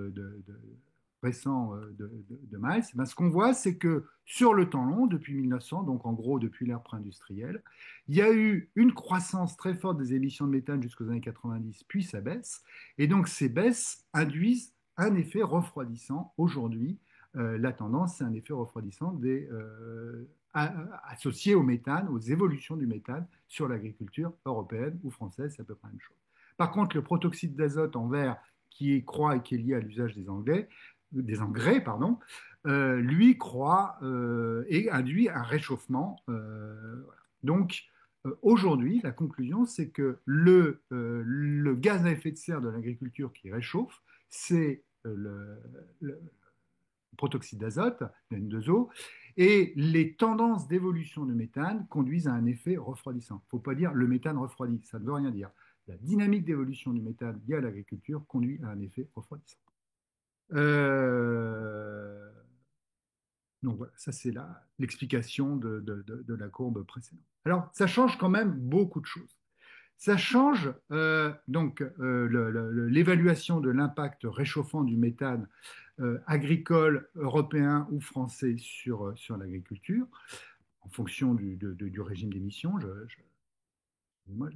récents de Miles, ben, ce qu'on voit, c'est que sur le temps long, depuis 1900, donc en gros depuis l'ère pré-industrielle, il y a eu une croissance très forte des émissions de méthane jusqu'aux années 90, puis ça baisse. Et donc ces baisses induisent un effet refroidissant. Aujourd'hui, la tendance, c'est un effet refroidissant associé au méthane, aux évolutions du méthane sur l'agriculture européenne ou française, c'est à peu près la même chose. Par contre, le protoxyde d'azote en verre qui croît et qui est lié à l'usage des engrais, pardon, lui croît et induit un réchauffement. Voilà. Donc, aujourd'hui, la conclusion, c'est que le gaz à effet de serre de l'agriculture qui réchauffe, c'est le protoxyde d'azote, le N2O, et les tendances d'évolution du méthane conduisent à un effet refroidissant. Il ne faut pas dire le méthane refroidit, ça ne veut rien dire. La dynamique d'évolution du méthane liée à l'agriculture conduit à un effet refroidissant. Euh, donc voilà, ça c'est l'explication de la courbe précédente. Alors, ça change quand même beaucoup de choses. Ça change l'évaluation de l'impact réchauffant du méthane agricole européen ou français sur l'agriculture en fonction du régime d'émission. Excusez-moi,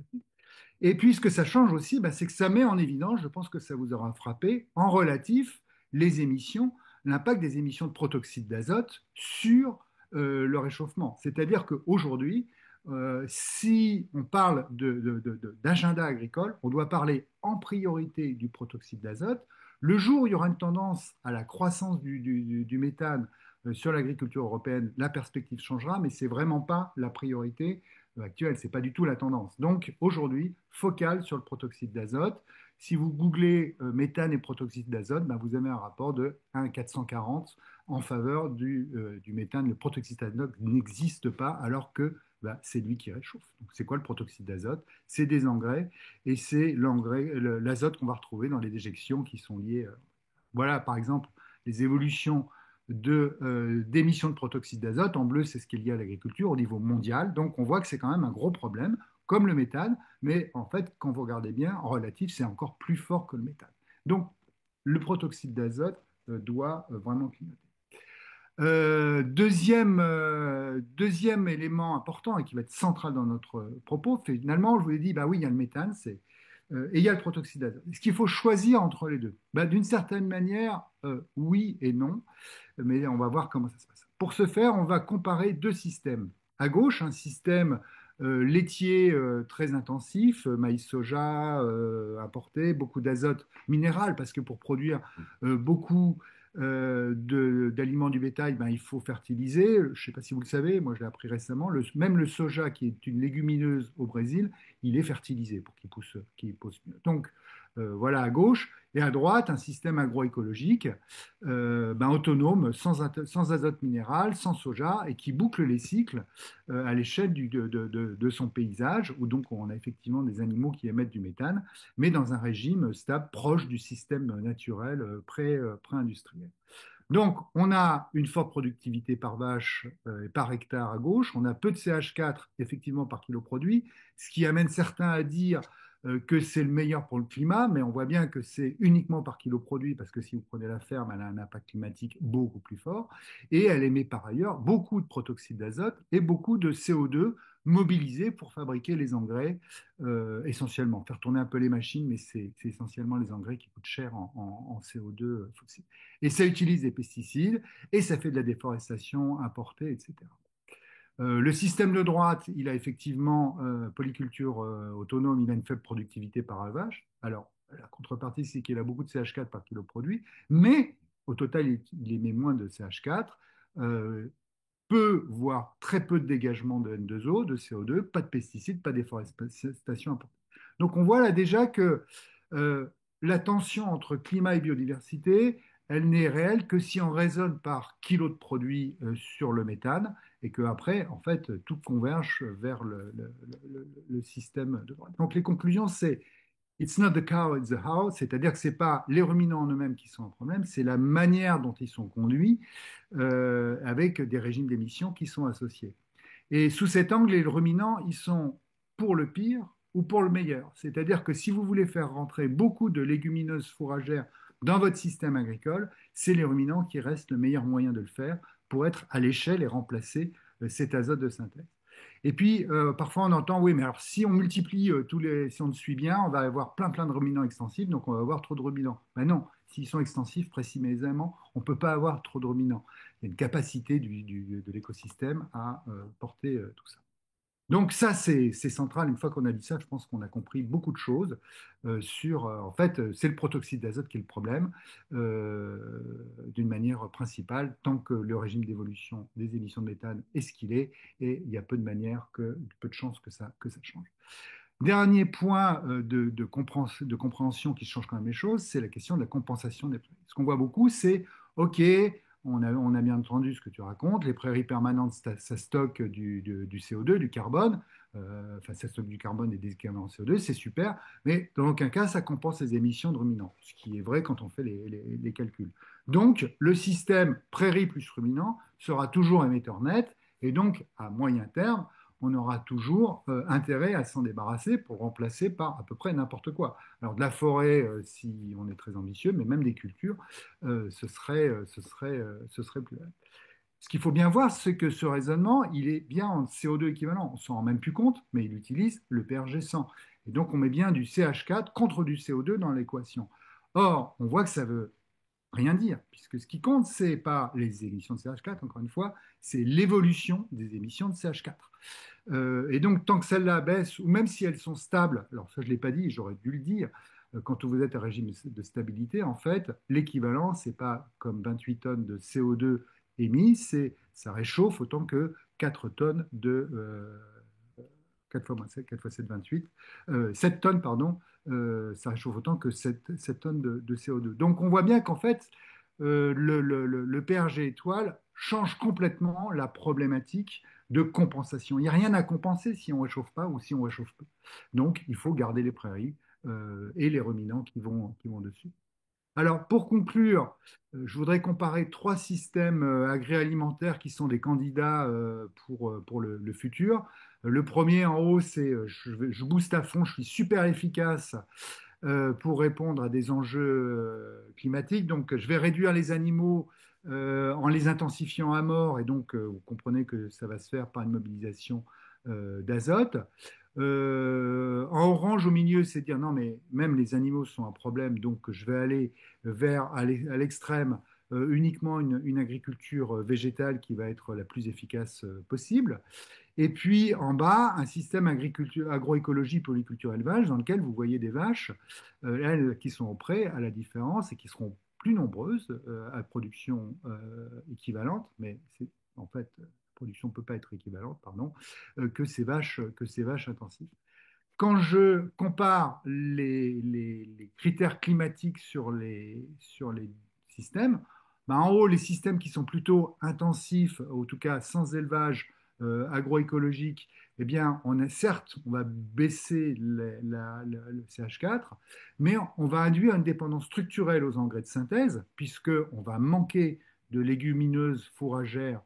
Et puis, ce que ça change aussi, bah, c'est que ça met en évidence, je pense que ça vous aura frappé, en relatif, les émissions, l'impact des émissions de protoxyde d'azote sur le réchauffement. C'est-à-dire qu'aujourd'hui, si on parle d'agenda agricole, on doit parler en priorité du protoxyde d'azote. Le jour où il y aura une tendance à la croissance du méthane sur l'agriculture européenne, la perspective changera, mais ce n'est vraiment pas la priorité actuelle, ce n'est pas du tout la tendance. Donc aujourd'hui, focal sur le protoxyde d'azote. Si vous googlez méthane et protoxyde d'azote, ben, vous avez un rapport de 1,440 en faveur du méthane. Le protoxyde d'azote n'existe pas alors que ben, c'est lui qui réchauffe. Donc, c'est quoi le protoxyde d'azote? C'est des engrais et c'est l'azote qu'on va retrouver dans les déjections qui sont liées. Voilà, par exemple, les évolutions d'émissions de protoxyde d'azote. En bleu, c'est ce qui est lié à l'agriculture au niveau mondial. Donc, on voit que c'est quand même un gros problème, comme le méthane. Mais en fait, quand vous regardez bien, en relatif, c'est encore plus fort que le méthane. Donc, le protoxyde d'azote doit vraiment clignoter. Deuxième élément important et qui va être central dans notre propos, finalement, je vous ai dit, bah oui, il y a le méthane, et il y a le protoxyde d'azote. Est-ce qu'il faut choisir entre les deux? Bah, d'une certaine manière, oui et non, mais on va voir comment ça se passe. Pour ce faire, on va comparer deux systèmes. À gauche, un système laitier très intensif, maïs soja importé, beaucoup d'azote minéral, parce que pour produire beaucoup d'aliments du bétail, ben, il faut fertiliser. Je ne sais pas si vous le savez, moi je l'ai appris récemment, même le soja, qui est une légumineuse au Brésil, il est fertilisé pour qu'il pousse mieux. Donc voilà à gauche. Et à droite, un système agroécologique ben, autonome, sans azote minéral, sans soja, et qui boucle les cycles à l'échelle de son paysage, où donc on a effectivement des animaux qui émettent du méthane, mais dans un régime stable, proche du système naturel pré-industriel. Donc, on a une forte productivité par vache et par hectare à gauche. On a peu de CH4, effectivement, par kilo produit, ce qui amène certains à dire que c'est le meilleur pour le climat, mais on voit bien que c'est uniquement par kilo produit, parce que si vous prenez la ferme, elle a un impact climatique beaucoup plus fort. Et elle émet par ailleurs beaucoup de protoxyde d'azote et beaucoup de CO2 mobilisés pour fabriquer les engrais, essentiellement. Faire tourner un peu les machines, mais c'est essentiellement les engrais qui coûtent cher en CO2 fossile. Et ça utilise des pesticides et ça fait de la déforestation importée, etc. Le système de droite, il a effectivement polyculture autonome, il a une faible productivité par élevage. Alors, la contrepartie, c'est qu'il a beaucoup de CH4 par kilo produit, mais au total, il émet moins de CH4, peu, voire très peu de dégagement de N2O, de CO2, pas de pesticides, pas de déforestation importante. Donc, on voit là déjà que euh, la tension entre climat et biodiversité, elle n'est réelle que si on raisonne par kilo de produit sur le méthane et qu'après, en fait, tout converge vers le système de droite. Donc les conclusions, c'est It's not the cow, it's the how, c'est-à-dire que ce n'est pas les ruminants en eux-mêmes qui sont un problème, c'est la manière dont ils sont conduits avec des régimes d'émission qui sont associés. Et sous cet angle, les ruminants, ils sont pour le pire ou pour le meilleur. C'est-à-dire que si vous voulez faire rentrer beaucoup de légumineuses fourragères dans votre système agricole, c'est les ruminants qui restent le meilleur moyen de le faire pour être à l'échelle et remplacer cet azote de synthèse. Et puis, parfois, on entend, oui, mais alors si on multiplie si on le suit bien, on va avoir plein de ruminants extensifs, donc on va avoir trop de ruminants. Ben non, s'ils sont extensifs, précisément, on ne peut pas avoir trop de ruminants. Il y a une capacité de l'écosystème à porter tout ça. Donc ça, c'est central. Une fois qu'on a dit ça, je pense qu'on a compris beaucoup de choses en fait, c'est le protoxyde d'azote qui est le problème, d'une manière principale, tant que le régime d'évolution des émissions de méthane est ce qu'il est, et il y a peu de chances que ça change. Dernier point de compréhension qui change quand même les choses, c'est la question de la compensation des prairies. Ce qu'on voit beaucoup, c'est, OK, on a bien entendu ce que tu racontes, les prairies permanentes, ça stocke du CO2, du carbone, enfin ça stocke du carbone et des équivalents CO2, c'est super, mais dans aucun cas ça compense les émissions de ruminants, ce qui est vrai quand on fait les calculs. Donc le système prairie plus ruminant sera toujours émetteur net, et donc à moyen terme, on aura toujours intérêt à s'en débarrasser pour remplacer par à peu près n'importe quoi. Alors de la forêt, si on est très ambitieux, mais même des cultures, ce serait plus. Ce qu'il faut bien voir, c'est que ce raisonnement, il est bien en CO2 équivalent. On s'en rend même plus compte, mais il utilise le PRG 100. Et donc, on met bien du CH4 contre du CO2 dans l'équation. Or, on voit que ça veut rien dire, puisque ce qui compte, c'est pas les émissions de CH4, encore une fois, c'est l'évolution des émissions de CH4. Et donc, tant que celles-là baissent, ou même si elles sont stables, alors ça, je ne l'ai pas dit, j'aurais dû le dire, quand vous êtes à régime de stabilité, en fait, l'équivalent, c'est pas comme 28 tonnes de CO2 émis, c'est ça réchauffe autant que 4 tonnes de 4 fois, 4 fois 7, 28, 7 tonnes, pardon, ça réchauffe autant que 7 tonnes de CO2. Donc on voit bien qu'en fait, le PRG étoile change complètement la problématique de compensation. Il n'y a rien à compenser si on ne réchauffe pas ou si on réchauffe peu. Donc il faut garder les prairies et les ruminants qui vont dessus. Alors, pour conclure, je voudrais comparer trois systèmes agroalimentaires qui sont des candidats pour le futur. Le premier en haut, c'est je booste à fond, je suis super efficace pour répondre à des enjeux climatiques. Donc, je vais réduire les animaux en les intensifiant à mort, et donc vous comprenez que ça va se faire par une mobilisation d'azote. En orange au milieu, c'est dire non, mais même les animaux sont un problème, donc je vais aller vers à l'extrême uniquement une agriculture végétale qui va être la plus efficace possible. Et puis en bas, un système agroécologie, polyculture, élevage, dans lequel vous voyez des vaches, elles qui sont prêtes à la différence et qui seront plus nombreuses à production équivalente, mais en fait, la production ne peut pas être équivalente, pardon, que ces vaches intensives. Quand je compare les critères climatiques sur les systèmes, ben en haut, les systèmes qui sont plutôt intensifs, en tout cas sans élevage agroécologique, eh bien, certes, on va baisser le CH4, mais on va induire une dépendance structurelle aux engrais de synthèse, puisqu'on va manquer de légumineuses fourragères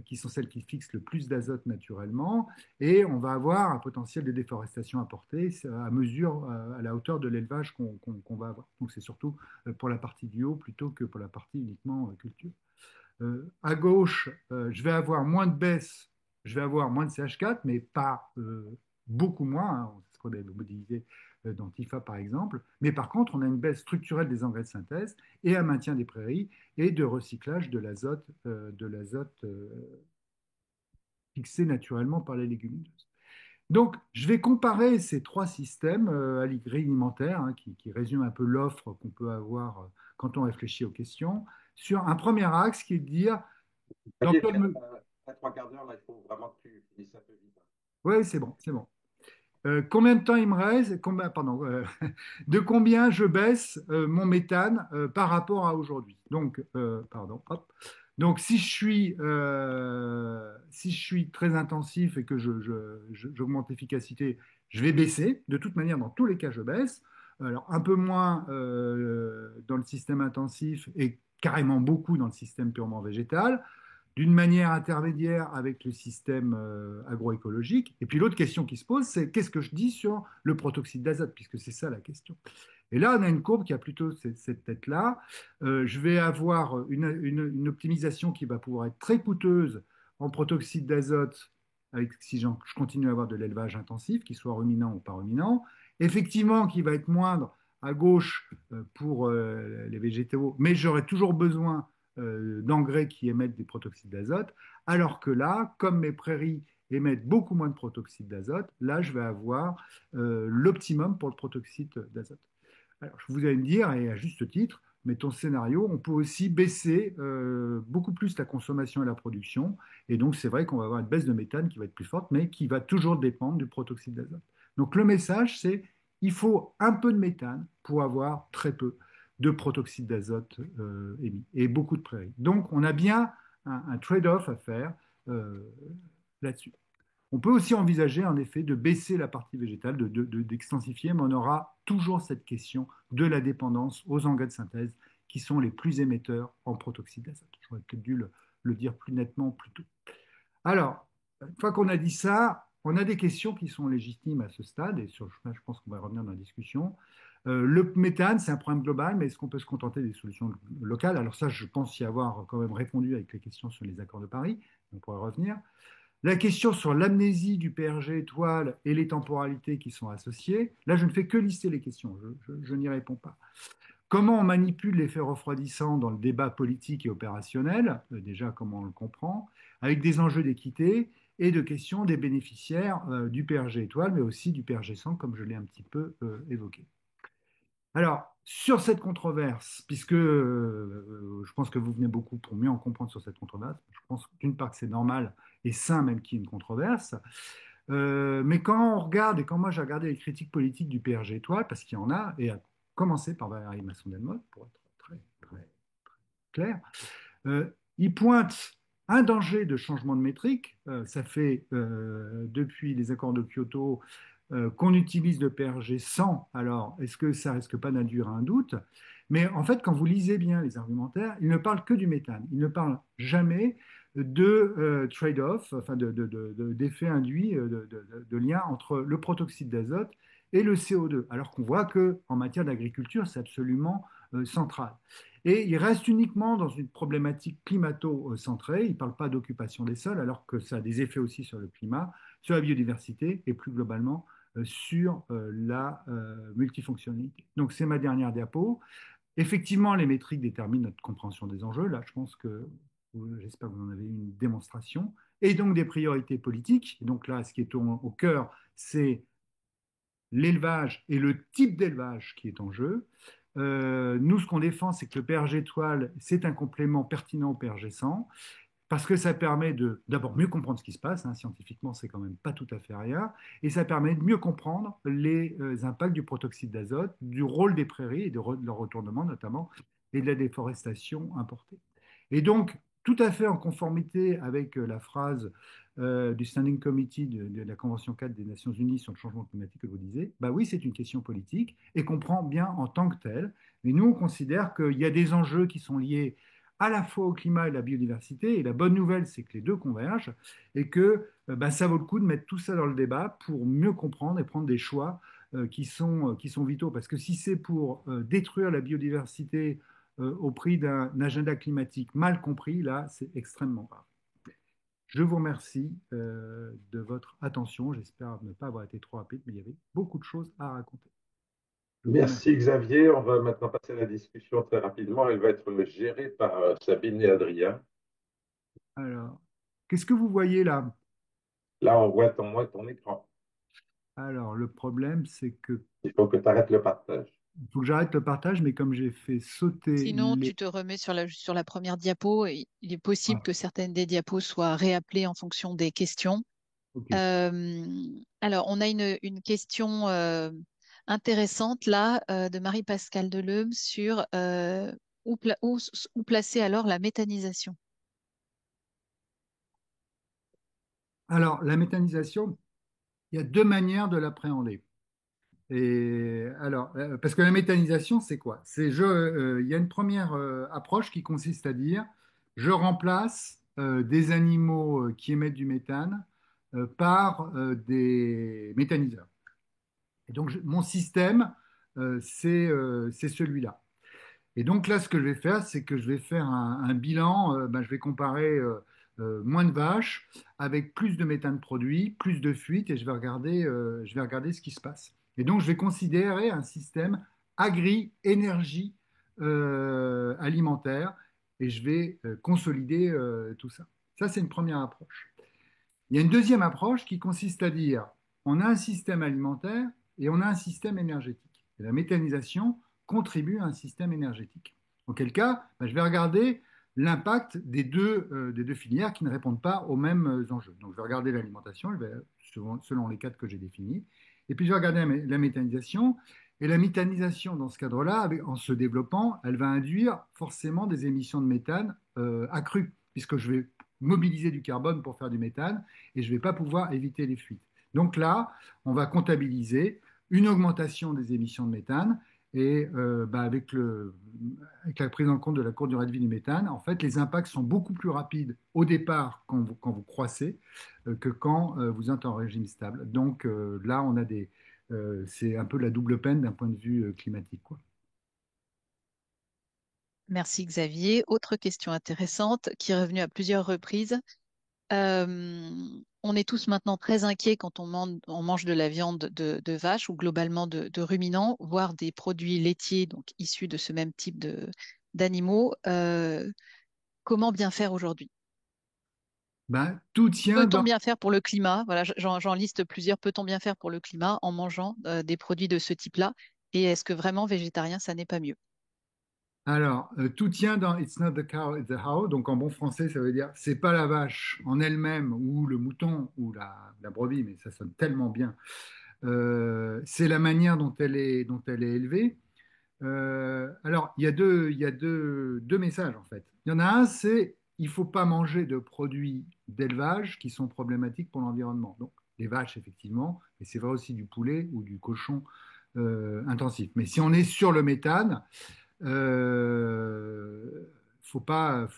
qui sont celles qui fixent le plus d'azote naturellement, et on va avoir un potentiel de déforestation apporté à mesure, à la hauteur de l'élevage qu'on va avoir. Donc c'est surtout pour la partie du haut plutôt que pour la partie uniquement culture. À gauche, je vais avoir moins de baisse, je vais avoir moins de CH4, mais pas beaucoup moins, hein, c'est ce qu'on a modélisé dans TIFA par exemple, mais par contre, on a une baisse structurelle des engrais de synthèse et un maintien des prairies et de recyclage de l'azote fixé naturellement par les légumineuses. Donc, je vais comparer ces trois systèmes alimentaires qui résument un peu l'offre qu'on peut avoir quand on réfléchit aux questions, sur un premier axe qui est de dire dans Allez, quelle à 3 quarts d'heure, là, il faut vraiment que tu finisses un peu vite. Oui, c'est bon, c'est bon. Combien de temps il me reste pardon, de combien je baisse mon méthane par rapport à aujourd'hui. Donc, pardon, hop. Donc, si je suis très intensif et que j'augmente l'efficacité, je vais baisser. De toute manière, dans tous les cas, je baisse. Alors, un peu moins dans le système intensif et carrément beaucoup dans le système purement végétal, d'une manière intermédiaire avec le système agroécologique. Et puis l'autre question qui se pose, c'est qu'est-ce que je dis sur le protoxyde d'azote, puisque c'est ça la question. Et là, on a une courbe qui a plutôt cette tête-là. Je vais avoir une optimisation qui va pouvoir être très coûteuse en protoxyde d'azote, avec, si je continue à avoir de l'élevage intensif, qu'il soit ruminant ou pas ruminant. Effectivement, qui va être moindre à gauche pour les végétaux, mais j'aurai toujours besoin d'engrais qui émettent des protoxydes d'azote, alors que là, comme mes prairies émettent beaucoup moins de protoxyde d'azote, là, je vais avoir l'optimum pour le protoxyde d'azote. Alors, vous allez me dire, et à juste titre, mais ton scénario, on peut aussi baisser beaucoup plus la consommation et la production. Et donc, c'est vrai qu'on va avoir une baisse de méthane qui va être plus forte, mais qui va toujours dépendre du protoxyde d'azote. Donc, le message, c'est il faut un peu de méthane pour avoir très peu de protoxyde d'azote émis et beaucoup de prairies. Donc, on a bien un trade-off à faire euh, là-dessus. On peut aussi envisager en effet de baisser la partie végétale, d'extensifier, mais on aura toujours cette question de la dépendance aux engrais de synthèse qui sont les plus émetteurs en protoxyde d'azote. J'aurais peut-être dû le dire plus nettement plus tôt. Alors, une fois qu'on a dit ça, on a des questions qui sont légitimes à ce stade, et je pense qu'on va revenir dans la discussion. Le méthane, c'est un problème global, mais est-ce qu'on peut se contenter des solutions locales? Alors ça, je pense y avoir quand même répondu avec les questions sur les accords de Paris, on pourrait revenir. La question sur l'amnésie du PRG étoile et les temporalités qui sont associées, là, je ne fais que lister les questions, je n'y réponds pas. Comment on manipule l'effet refroidissant dans le débat politique et opérationnel, déjà comment on le comprend, avec des enjeux d'équité et de questions des bénéficiaires du PRG étoile, mais aussi du PRG 100, comme je l'ai un petit peu évoqué. Alors, sur cette controverse, puisque je pense que vous venez beaucoup pour mieux en comprendre sur cette controverse, je pense d'une part que c'est normal et sain même qu'il y ait une controverse, mais quand on regarde, et quand moi j'ai regardé les critiques politiques du PRG étoile, parce qu'il y en a, et à commencer par Valérie Masson-Delmotte, pour être très, très clair, il pointe un danger de changement de métrique. Ça fait depuis les accords de Kyoto qu'on utilise le PRG 100. Alors, est-ce que ça risque pas d'induire un doute? Mais en fait, quand vous lisez bien les argumentaires, ils ne parlent que du méthane. Ils ne parlent jamais de trade-off, enfin d'effet induit, de lien entre le protoxyde d'azote et le CO2, alors qu'on voit que en matière d'agriculture, c'est absolument central. Et il reste uniquement dans une problématique climato-centrée. Il ne parle pas d'occupation des sols, alors que ça a des effets aussi sur le climat, sur la biodiversité et plus globalement sur la multifonctionnalité. Donc c'est ma dernière diapo. Effectivement, les métriques déterminent notre compréhension des enjeux. Là, je pense que, j'espère que vous en avez une démonstration. Et donc des priorités politiques. Et donc là, ce qui est au cœur, c'est l'élevage et le type d'élevage qui est en jeu. Nous, ce qu'on défend, c'est que le PRG étoile, c'est un complément pertinent au PRG 100 parce que ça permet de d'abord mieux comprendre ce qui se passe, hein, scientifiquement, c'est quand même pas tout à fait rien, et ça permet de mieux comprendre les impacts du protoxyde d'azote, du rôle des prairies et de leur retournement notamment, et de la déforestation importée. Et donc, tout à fait en conformité avec la phrase du Standing Committee de la Convention 4 des Nations Unies sur le changement climatique que vous disiez, bah oui, c'est une question politique et qu'on prend bien en tant que telle. Mais nous, on considère qu'il y a des enjeux qui sont liés à la fois au climat et à la biodiversité. Et la bonne nouvelle, c'est que les deux convergent et que bah, ça vaut le coup de mettre tout ça dans le débat pour mieux comprendre et prendre des choix qui sont vitaux. Parce que si c'est pour détruire la biodiversité au prix d'un agenda climatique mal compris, là, c'est extrêmement grave. Je vous remercie de votre attention. J'espère ne pas avoir été trop rapide, mais il y avait beaucoup de choses à raconter. Je vous remercie. Merci Xavier. On va maintenant passer à la discussion très rapidement. Elle va être gérée par Sabine et Adrien. Alors, qu'est-ce que vous voyez là? Là, on voit ton écran. Alors, le problème, c'est que Il faut que tu arrêtes le partage. il faut que j'arrête le partage, mais comme j'ai fait sauter Sinon, les... tu te remets sur la première diapo. Et il est possible Ah, que certaines des diapos soient réappelées en fonction des questions. ok. Alors, on a une question intéressante là de Marie-Pascale Deleume sur où placer alors la méthanisation. Alors, la méthanisation, il y a deux manières de l'appréhender. Et alors, parce que la méthanisation, c'est quoi? Il y a une première approche qui consiste à dire, je remplace des animaux qui émettent du méthane par des méthaniseurs. Et donc, mon système, c'est celui-là. Et donc là, ce que je vais faire, c'est que je vais faire un bilan. Ben, je vais comparer moins de vaches avec plus de méthane produit, plus de fuite, et je vais regarder ce qui se passe. Et donc, je vais considérer un système agri-énergie alimentaire, et je vais consolider tout ça. Ça, c'est une première approche. Il y a une deuxième approche qui consiste à dire, on a un système alimentaire et on a un système énergétique. Et la méthanisation contribue à un système énergétique. Auquel cas, ben, je vais regarder l'impact des deux filières qui ne répondent pas aux mêmes enjeux. Donc, je vais regarder l'alimentation, selon les cadres que j'ai définis. Et puis, je vais regarder la méthanisation. Et la méthanisation, dans ce cadre-là, en se développant, elle va induire forcément des émissions de méthane accrues, puisque je vais mobiliser du carbone pour faire du méthane et je ne vais pas pouvoir éviter les fuites. Donc là, on va comptabiliser une augmentation des émissions de méthane et bah avec la prise en compte de la courbe durée de vie du méthane, en fait, les impacts sont beaucoup plus rapides au départ quand vous croissez que quand vous êtes en régime stable. Donc là, c'est un peu la double peine d'un point de vue climatique, quoi. Merci Xavier. Autre question intéressante qui est revenue à plusieurs reprises. On est tous maintenant très inquiets quand on mange de la viande de vache ou globalement de ruminants, voire des produits laitiers donc issus de ce même type d'animaux. Comment bien faire aujourd'hui? Ben, tout tient Peut-on dans... bien faire pour le climat? Voilà, j'en liste plusieurs. Peut-on bien faire pour le climat en mangeant des produits de ce type-là? Et est-ce que vraiment végétarien, ça n'est pas mieux? Alors, tout tient dans It's not the cow, it's the how. Donc, en bon français, ça veut dire c'est pas la vache en elle-même ou le mouton ou la brebis, mais ça sonne tellement bien. C'est la manière dont elle est élevée. Alors, il y a deux messages en fait. Il y en a un, c'est il faut pas manger de produits d'élevage qui sont problématiques pour l'environnement. Donc, les vaches, effectivement, et c'est vrai aussi du poulet ou du cochon intensif. Mais si on est sur le méthane, faut pas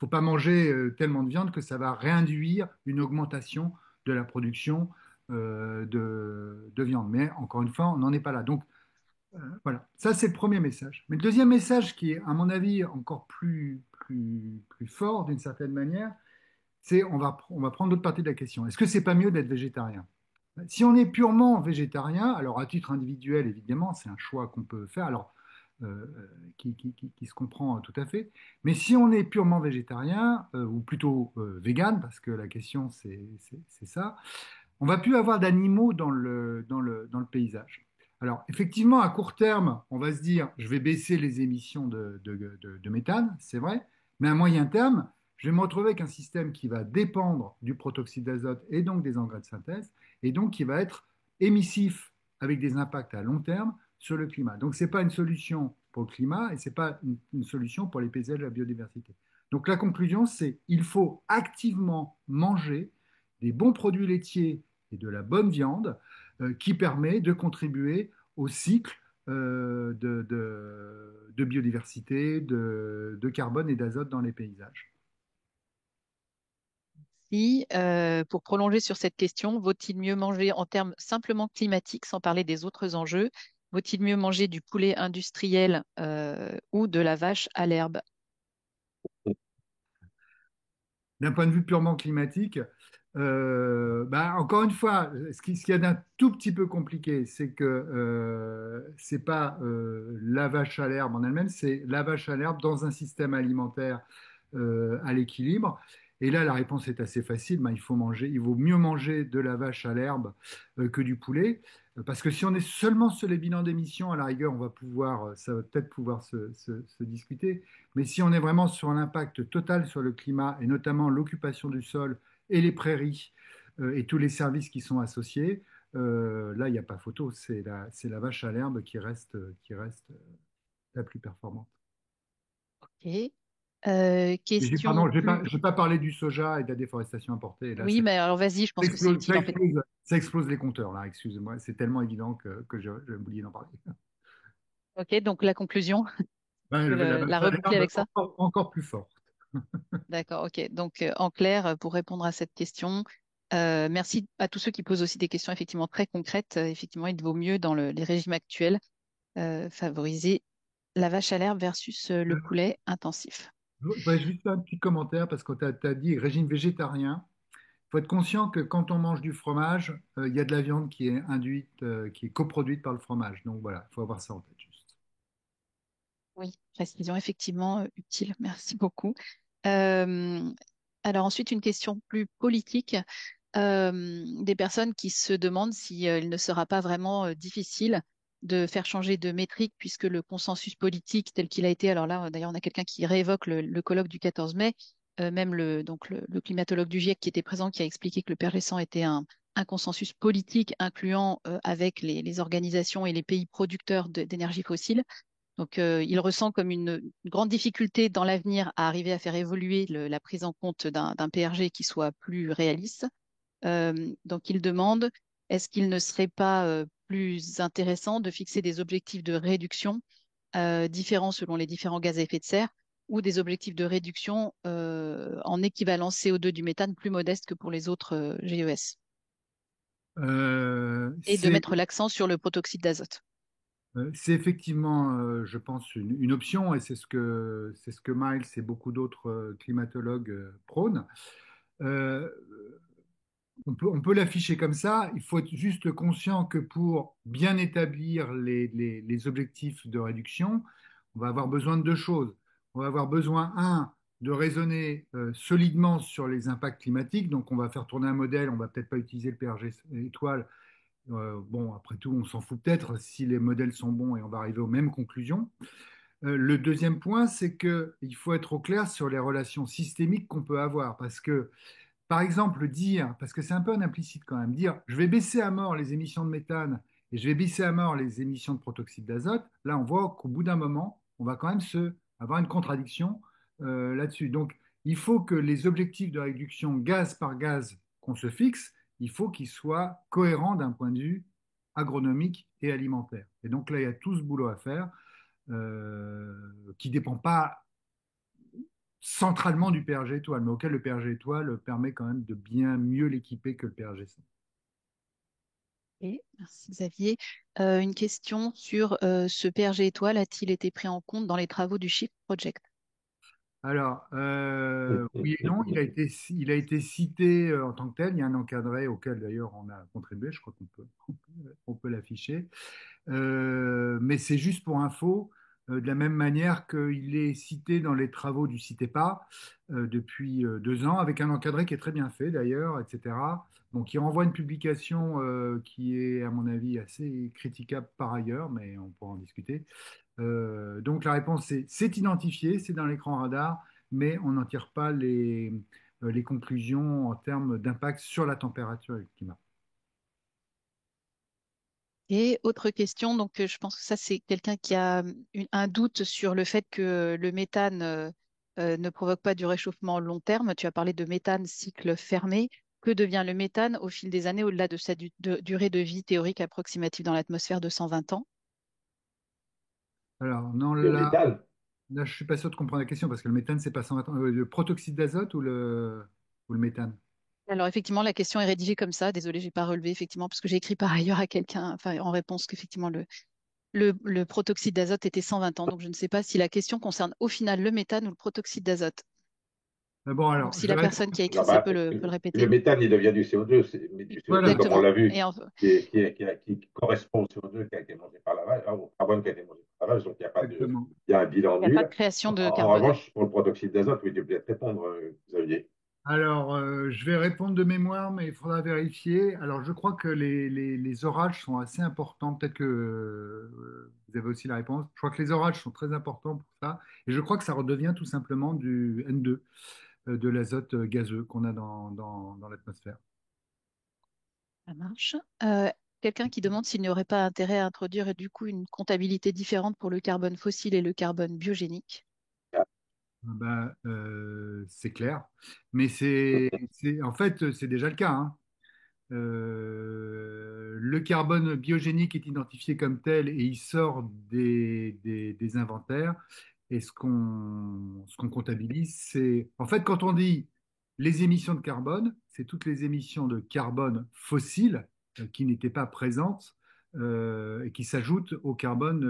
manger tellement de viande que ça va réinduire une augmentation de la production de viande. Mais encore une fois, on n'en est pas là. Donc, voilà, ça c'est le premier message. Mais le deuxième message qui est, à mon avis, encore plus fort d'une certaine manière, c'est on va prendre l'autre partie de la question. Est-ce que c'est pas mieux d'être végétarien? Si on est purement végétarien, alors à titre individuel, évidemment, c'est un choix qu'on peut faire, alors qui se comprend tout à fait. Mais si on est purement végétarien, ou plutôt vegan, parce que la question c'est ça, on va plus avoir d'animaux dans le paysage. Alors, effectivement, à court terme, on va se dire, je vais baisser les émissions de méthane, c'est vrai, mais à moyen terme, je vais me retrouver avec un système qui va dépendre du protoxyde d'azote et donc des engrais de synthèse, et donc qui va être émissif avec des impacts à long terme sur le climat. Donc, ce n'est pas une solution pour le climat et ce n'est pas une solution pour les paysages et la biodiversité. Donc, la conclusion, c'est qu'il faut activement manger des bons produits laitiers et de la bonne viande qui permet de contribuer au cycle de biodiversité, de carbone et d'azote dans les paysages. Si, pour prolonger sur cette question, vaut-il mieux manger en termes simplement climatiques, sans parler des autres enjeux, vaut-il mieux manger du poulet industriel ou de la vache à l'herbe? D'un point de vue purement climatique, bah, encore une fois, ce qu'il y a d'un tout petit peu compliqué, c'est que c'est pas la vache à l'herbe en elle-même, c'est la vache à l'herbe dans un système alimentaire à l'équilibre. Et là, la réponse est assez facile. Ben, il vaut mieux manger de la vache à l'herbe que du poulet. Parce que si on est seulement sur les bilans d'émissions, à la rigueur, ça va peut-être pouvoir se discuter. Mais si on est vraiment sur un impact total sur le climat, et notamment l'occupation du sol et les prairies et tous les services qui sont associés, là, il n'y a pas photo. C'est la vache à l'herbe qui reste la plus performante. Ok. Pardon, Question plus... j'ai pas parlé du soja et de la déforestation importée. Là, Oui, mais alors vas-y, je pense que c'est utile en fait. ça explose les compteurs, là, excusez-moi. C'est tellement évident que j'ai oublié d'en parler. Ok, donc la conclusion, Ben, je peux la vache la à reboucler l'herbe, avec ça? encore plus forte. D'accord, ok. Donc en clair, pour répondre à cette question, merci à tous ceux qui posent aussi des questions effectivement très concrètes. Effectivement, il vaut mieux dans les régimes actuels favoriser la vache à l'herbe versus le poulet intensif. Je voudrais juste faire un petit commentaire parce que tu as dit régime végétarien. Il faut être conscient que quand on mange du fromage, il y a de la viande qui est induite, qui est coproduite par le fromage. Donc voilà, il faut avoir ça en tête juste. Oui, précision effectivement utile. Merci beaucoup. Euh, alors ensuite, une question plus politique. Des personnes qui se demandent si il ne sera pas vraiment difficile de faire changer de métrique puisque le consensus politique tel qu'il a été, alors là d'ailleurs on a quelqu'un qui réévoque le colloque du 14 mai, même le climatologue du GIEC qui était présent qui a expliqué que le PRG100 était un consensus politique incluant avec les organisations et les pays producteurs d'énergie fossile. Donc, il ressent comme une grande difficulté dans l'avenir à arriver à faire évoluer la prise en compte d'un PRG qui soit plus réaliste. Donc, il demande, est-ce qu'il ne serait pas plus intéressant de fixer des objectifs de réduction différents selon les différents gaz à effet de serre ou des objectifs de réduction en équivalent CO2 du méthane plus modestes que pour les autres GES et de C'est mettre l'accent sur le protoxyde d'azote. C'est effectivement, je pense, une option et c'est ce que Miles et beaucoup d'autres climatologues prônent. Euh, on peut l'afficher comme ça. Il faut être juste conscient que pour bien établir les objectifs de réduction, on va avoir besoin de deux choses. On va avoir besoin, un, de raisonner solidement sur les impacts climatiques. Donc, on va faire tourner un modèle. On va peut-être pas utiliser le PRG étoile. Bon, après tout, on s'en fout peut-être si les modèles sont bons et on va arriver aux mêmes conclusions. Le deuxième point, c'est qu'il faut être au clair sur les relations systémiques qu'on peut avoir. Parce que par exemple, dire, parce que c'est un peu un implicite quand même, dire je vais baisser à mort les émissions de méthane et je vais baisser à mort les émissions de protoxyde d'azote, là on voit qu'au bout d'un moment, on va quand même avoir une contradiction là-dessus. Donc il faut que les objectifs de réduction gaz par gaz qu'on se fixe, il faut qu'ils soient cohérents d'un point de vue agronomique et alimentaire. Et donc là, il y a tout ce boulot à faire qui ne dépend pas centralement du PRG étoile, mais auquel le PRG étoile permet quand même de bien mieux l'équiper que le PRG 100. Et merci Xavier. Une question sur ce PRG étoile a-t-il été pris en compte dans les travaux du Shift Project? Alors, oui et non, il a été cité en tant que tel. Il y a un encadré auquel d'ailleurs on a contribué, je crois on peut l'afficher. Mais c'est juste pour info, de la même manière qu'il est cité dans les travaux du CITEPA depuis 2 ans, avec un encadré qui est très bien fait d'ailleurs, etc. Donc, il renvoie une publication qui est, à mon avis, assez critiquable par ailleurs, mais on pourra en discuter. Donc, la réponse, c'est identifié, c'est dans l'écran radar, mais on n'en tire pas les conclusions en termes d'impact sur la température et le climat. Et autre question, donc je pense que ça c'est quelqu'un qui a un doute sur le fait que le méthane ne provoque pas du réchauffement long terme. Tu as parlé de méthane cycle fermé. Que devient le méthane au fil des années au-delà de sa durée de vie théorique approximative dans l'atmosphère de 120 ans? Alors, non, Le méthane, là, je suis pas sûr de comprendre la question parce que le méthane, c'est pas 120 ans. Le protoxyde d'azote ou le méthane? Alors effectivement, la question est rédigée comme ça. Désolée, j'ai pas relevé effectivement parce que j'ai écrit par ailleurs à quelqu'un, enfin en réponse qu'effectivement le protoxyde d'azote était 120 ans. Donc je ne sais pas si la question concerne au final le méthane ou le protoxyde d'azote. Bon, Donc, alors, si je vais la répondre. personne qui a non, écrit ça bah, peut le le répéter. méthane, il devient du CO2, mais du CO2, comme on Exactement. l'a vu, Et qui correspond au CO2 qui a été mangé par la vache, au carbone qui a été mangé par la vache, donc Exactement. il y a un bilan il n'y a pas de nul. création de En carbone. revanche, pour le protoxyde d'azote, oui, tu peux peut-être répondre, Xavier. Alors, je vais répondre de mémoire, mais il faudra vérifier. Alors, je crois que les orages sont assez importants. Peut-être que vous avez aussi la réponse. Je crois que les orages sont très importants pour ça. Et je crois que ça redevient tout simplement du N2, de l'azote gazeux qu'on a dans l'atmosphère. Ça marche. Quelqu'un qui demande s'il n'y aurait pas intérêt à introduire du coup une comptabilité différente pour le carbone fossile et le carbone biogénique. C'est clair. Mais en fait, c'est déjà le cas, hein. Le carbone biogénique est identifié comme tel et il sort des inventaires. Et ce qu'on comptabilise, c'est... En fait, quand on dit les émissions de carbone, c'est toutes les émissions de carbone fossile qui n'étaient pas présentes et qui s'ajoutent au carbone,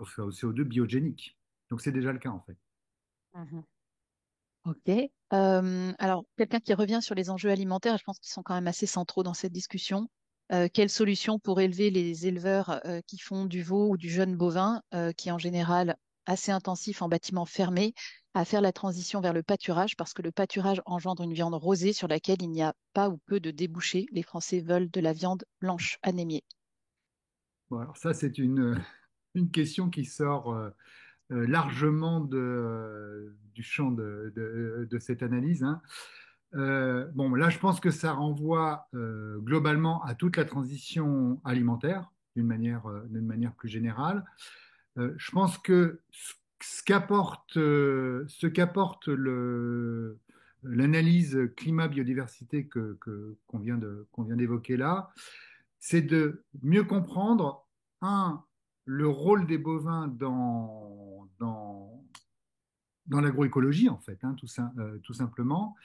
enfin, au CO2 biogénique. Donc, c'est déjà le cas, en fait. Mhm. Ok. Alors, quelqu'un qui revient sur les enjeux alimentaires, je pense qu'ils sont quand même assez centraux dans cette discussion. Quelle solution pour élever les éleveurs qui font du veau ou du jeune bovin, qui est en général assez intensif en bâtiment fermé, à faire la transition vers le pâturage, parce que le pâturage engendre une viande rosée sur laquelle il n'y a pas ou peu de débouchés. Les Français veulent de la viande blanche anémiée. Bon, alors ça, c'est une question qui sort largement du champ de cette analyse, hein. Bon, là, je pense que ça renvoie globalement à toute la transition alimentaire d'une manière plus générale. Je pense que ce qu'apporte l'analyse climat-biodiversité qu'on vient d'évoquer là, c'est de mieux comprendre, un, le rôle des bovins dans l'agroécologie, en fait, hein, tout simplement,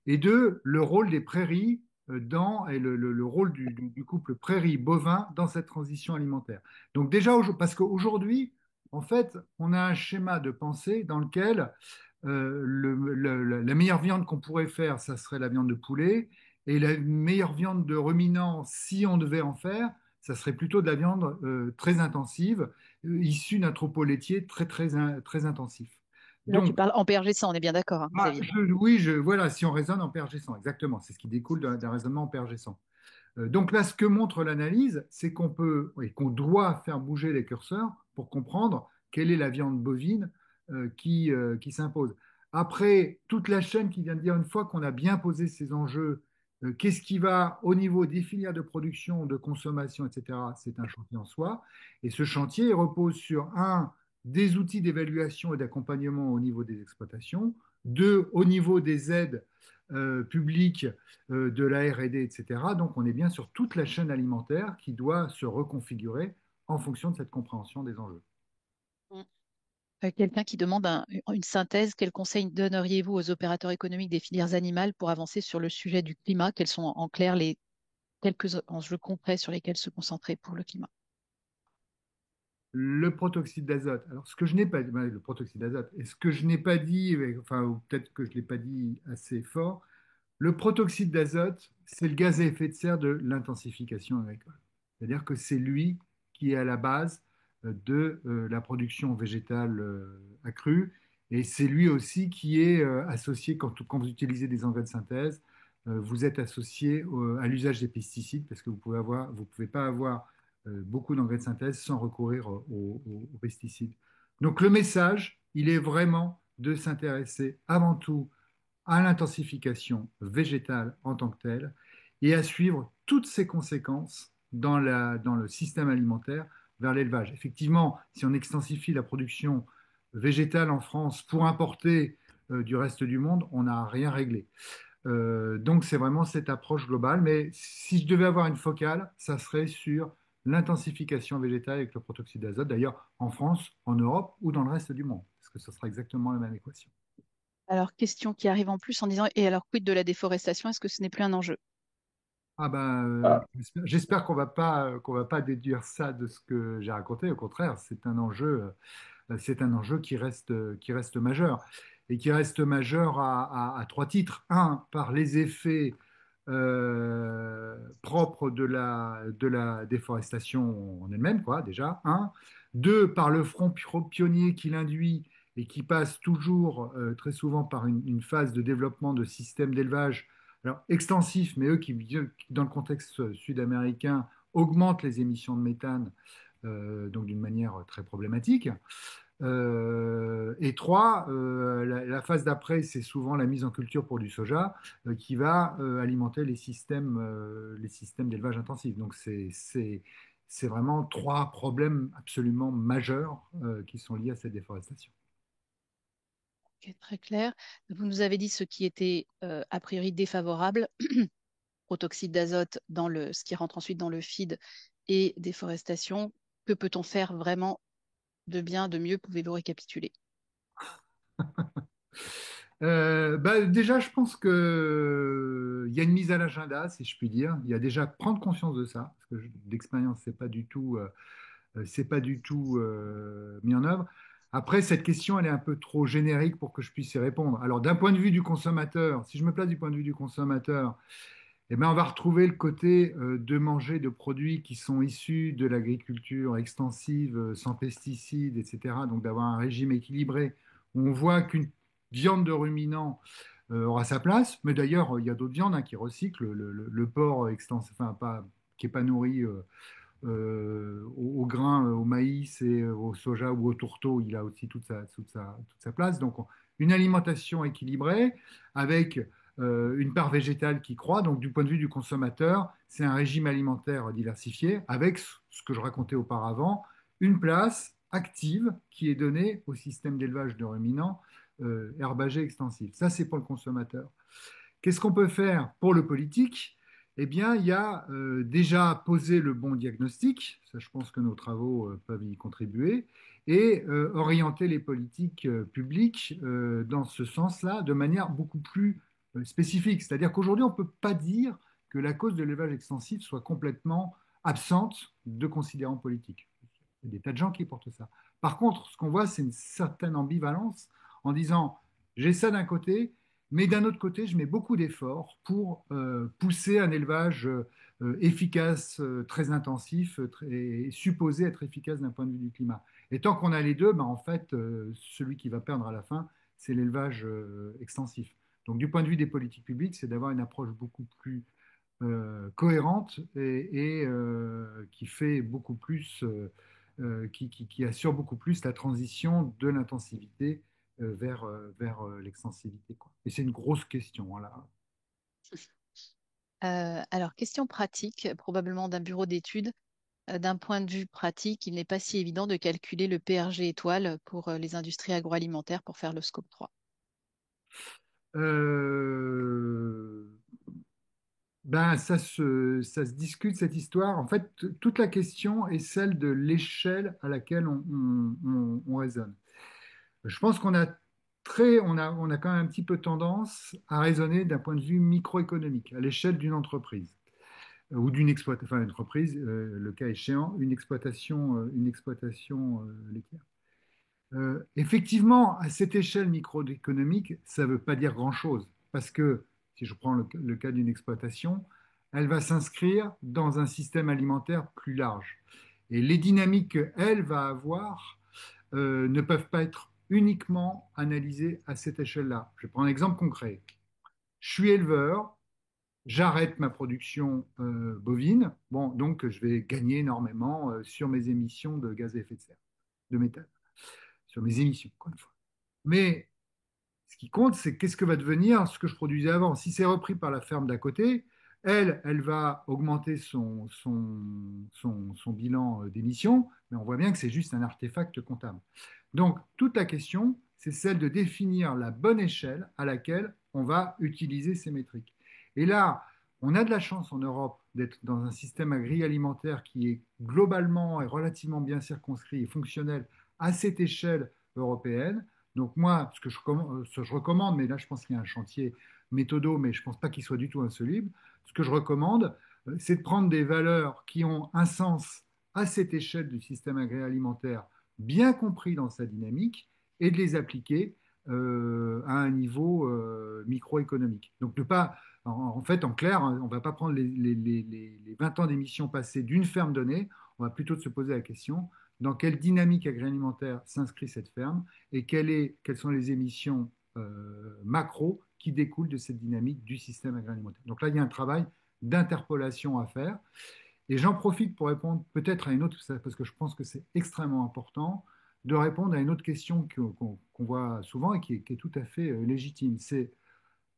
et deux, le rôle des prairies et le rôle du couple prairie-bovin dans cette transition alimentaire. Donc déjà, parce qu'aujourd'hui, en fait, on a un schéma de pensée dans lequel la meilleure viande qu'on pourrait faire, ça serait la viande de poulet, et la meilleure viande de ruminant, si on devait en faire, ça serait plutôt de la viande très intensive, issue d'un troupeau laitier très intensif. Là, tu Donc, parles en PRG100, on est bien d'accord, hein, Xavier. oui, voilà, si on raisonne en PRG100, exactement, c'est ce qui découle d'un raisonnement en PRG100. Donc là, ce que montre l'analyse, c'est qu'on peut et qu'on doit faire bouger les curseurs pour comprendre quelle est la viande bovine qui s'impose. Après, toute la chaîne qui vient de dire, une fois qu'on a bien posé ces enjeux, qu'est-ce qui va au niveau des filières de production, de consommation, etc., c'est un chantier en soi. Et ce chantier repose sur, un, des outils d'évaluation et d'accompagnement au niveau des exploitations, deux, au niveau des aides publiques de la R&D, etc. Donc on est bien sur toute la chaîne alimentaire qui doit se reconfigurer en fonction de cette compréhension des enjeux. Mm. Quelqu'un qui demande une synthèse, quel conseil donneriez-vous aux opérateurs économiques des filières animales pour avancer sur le sujet du climat? Quels sont en clair les quelques enjeux concrets sur lesquels se concentrer pour le climat? Le protoxyde d'azote. Alors, ce que je n'ai pas dit, le protoxyde d'azote, et ce que je n'ai pas dit, enfin, ou peut-être que je ne l'ai pas dit assez fort, le protoxyde d'azote, c'est le gaz à effet de serre de l'intensification agricole. C'est-à-dire que c'est lui qui est à la base de la production végétale accrue, et c'est lui aussi qui est associé, quand vous utilisez des engrais de synthèse, vous êtes associé à l'usage des pesticides, parce que vous pouvez pas avoir beaucoup d'engrais de synthèse sans recourir aux pesticides. Donc le message, il est vraiment de s'intéresser avant tout à l'intensification végétale en tant que telle et à suivre toutes ses conséquences dans le système alimentaire vers l'élevage. Effectivement, si on extensifie la production végétale en France pour importer du reste du monde, on n'a rien réglé. Donc c'est vraiment cette approche globale, mais si je devais avoir une focale, ça serait sur l'intensification végétale avec le protoxyde d'azote, d'ailleurs en France, en Europe ou dans le reste du monde, parce que ce sera exactement la même équation. Alors, question qui arrive en plus en disant, et alors quid de la déforestation? Est-ce que ce n'est plus un enjeu? Ah ben, Ah, j'espère qu'on va pas déduire ça de ce que j'ai raconté. Au contraire, c'est un enjeu qui reste majeur et qui reste majeur à trois titres. Un, par les effets propres de la déforestation en elle-même, quoi, déjà. Un. Deux, par le front pionnier qu'il induit et qui passe toujours très souvent par une phase de développement de systèmes d'élevage alors, extensifs, mais eux qui, dans le contexte sud-américain, augmentent les émissions de méthane, donc d'une manière très problématique. Et trois, la phase d'après, c'est souvent la mise en culture pour du soja qui va alimenter les systèmes d'élevage intensif. Donc c'est vraiment trois problèmes absolument majeurs qui sont liés à cette déforestation. Ok, très clair. Vous nous avez dit ce qui était a priori défavorable, protoxyde d'azote ce qui rentre ensuite dans le feed et déforestation. Que peut-on faire vraiment de bien, de mieux? Pouvez-vous récapituler? Déjà, je pense il y a une mise à l'agenda, si je puis dire. Il y a déjà prendre conscience de ça, parce que d'expérience, c'est pas du tout mis en œuvre. Après, cette question, elle est un peu trop générique pour que je puisse y répondre. Alors, d'un point de vue du consommateur, si je me place du point de vue du consommateur, eh ben, on va retrouver le côté de manger de produits qui sont issus de l'agriculture extensive, sans pesticides, etc. Donc, d'avoir un régime équilibré. On voit qu'une viande de ruminant aura sa place, mais d'ailleurs, il y a d'autres viandes hein, qui recyclent. Le porc extensif, enfin, pas, qui n'est pas nourri au grain, au maïs et au soja ou au tourteau, il a aussi toute sa place. Donc, une alimentation équilibrée avec une part végétale qui croît. Donc, du point de vue du consommateur, c'est un régime alimentaire diversifié avec ce que je racontais auparavant, une place active qui est donnée au système d'élevage de ruminants herbagés extensifs. Ça, c'est pour le consommateur. Qu'est-ce qu'on peut faire pour le politique? Eh bien, il y a déjà posé le bon diagnostic, ça je pense que nos travaux peuvent y contribuer, et orienter les politiques publiques dans ce sens-là de manière beaucoup plus spécifique. C'est-à-dire qu'aujourd'hui, on ne peut pas dire que la cause de l'élevage extensif soit complètement absente de considérants politiques. Il y a des tas de gens qui portent ça. Par contre, ce qu'on voit, c'est une certaine ambivalence en disant, j'ai ça d'un côté, mais d'un autre côté, je mets beaucoup d'efforts pour pousser un élevage efficace, très intensif, et supposé être efficace d'un point de vue du climat. Et tant qu'on a les deux, ben, en fait, celui qui va perdre à la fin, c'est l'élevage extensif. Donc, du point de vue des politiques publiques, c'est d'avoir une approche beaucoup plus cohérente et qui fait beaucoup plus, qui assure beaucoup plus la transition de l'intensivité vers l'extensivité, quoi. Et c'est une grosse question, hein, là. Alors, question pratique, probablement d'un bureau d'études. D'un point de vue pratique, il n'est pas si évident de calculer le PRG étoile pour les industries agroalimentaires pour faire le scope 3. Euh, Ben, ça se discute cette histoire. En fait, toute la question est celle de l'échelle à laquelle on raisonne. Je pense on a quand même un petit peu tendance à raisonner d'un point de vue microéconomique, à l'échelle d'une entreprise ou d'une exploitation, enfin, une entreprise, le cas échéant, une exploitation laitière. Effectivement, à cette échelle microéconomique, ça ne veut pas dire grand-chose, parce que si je prends le cas d'une exploitation, elle va s'inscrire dans un système alimentaire plus large. Et les dynamiques qu'elle va avoir ne peuvent pas être uniquement analysées à cette échelle-là. Je prends un exemple concret. Je suis éleveur, j'arrête ma production bovine, bon, donc je vais gagner énormément sur mes émissions de gaz à effet de serre, de méthane, sur mes émissions, encore une fois. Mais ce qui compte, c'est qu'est-ce que va devenir ce que je produisais avant. Si c'est repris par la ferme d'à côté, elle va augmenter son bilan d'émissions, mais on voit bien que c'est juste un artefact comptable. Donc, toute la question, c'est celle de définir la bonne échelle à laquelle on va utiliser ces métriques. Et là, on a de la chance en Europe d'être dans un système agroalimentaire qui est globalement et relativement bien circonscrit et fonctionnel à cette échelle européenne. Donc moi, ce que je recommande, mais là je pense qu'il y a un chantier méthodo, mais je ne pense pas qu'il soit du tout insoluble, ce que je recommande, c'est de prendre des valeurs qui ont un sens à cette échelle du système agroalimentaire, bien compris dans sa dynamique, et de les appliquer à un niveau microéconomique. Donc ne pas, en fait, en clair, on ne va pas prendre les 20 ans d'émissions passées d'une ferme donnée, on va plutôt se poser la question, dans quelle dynamique agroalimentaire s'inscrit cette ferme et quelles sont les émissions macro qui découlent de cette dynamique du système agroalimentaire. Donc là, il y a un travail d'interpolation à faire. Et j'en profite pour répondre peut-être à une autre, parce que je pense que c'est extrêmement important, de répondre à une autre question qu'on voit souvent et qui est tout à fait légitime. C'est,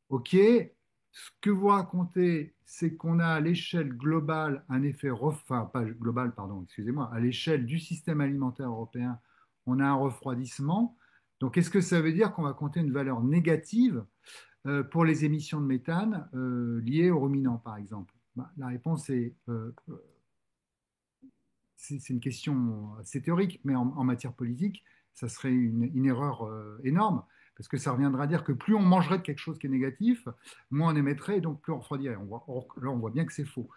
OK, ce que vous racontez, c'est qu'on a à l'échelle globale un effet, enfin pas global, pardon, excusez-moi, à l'échelle du système alimentaire européen, on a un refroidissement. Donc, est-ce que ça veut dire qu'on va compter une valeur négative pour les émissions de méthane liées aux ruminants, par exemple? Bah, la réponse est c'est une question assez théorique, mais en matière politique, ça serait une erreur énorme, parce que ça reviendra à dire que plus on mangerait de quelque chose qui est négatif, moins on émettrait, et donc plus on refroidirait. Là, on voit bien que c'est faux.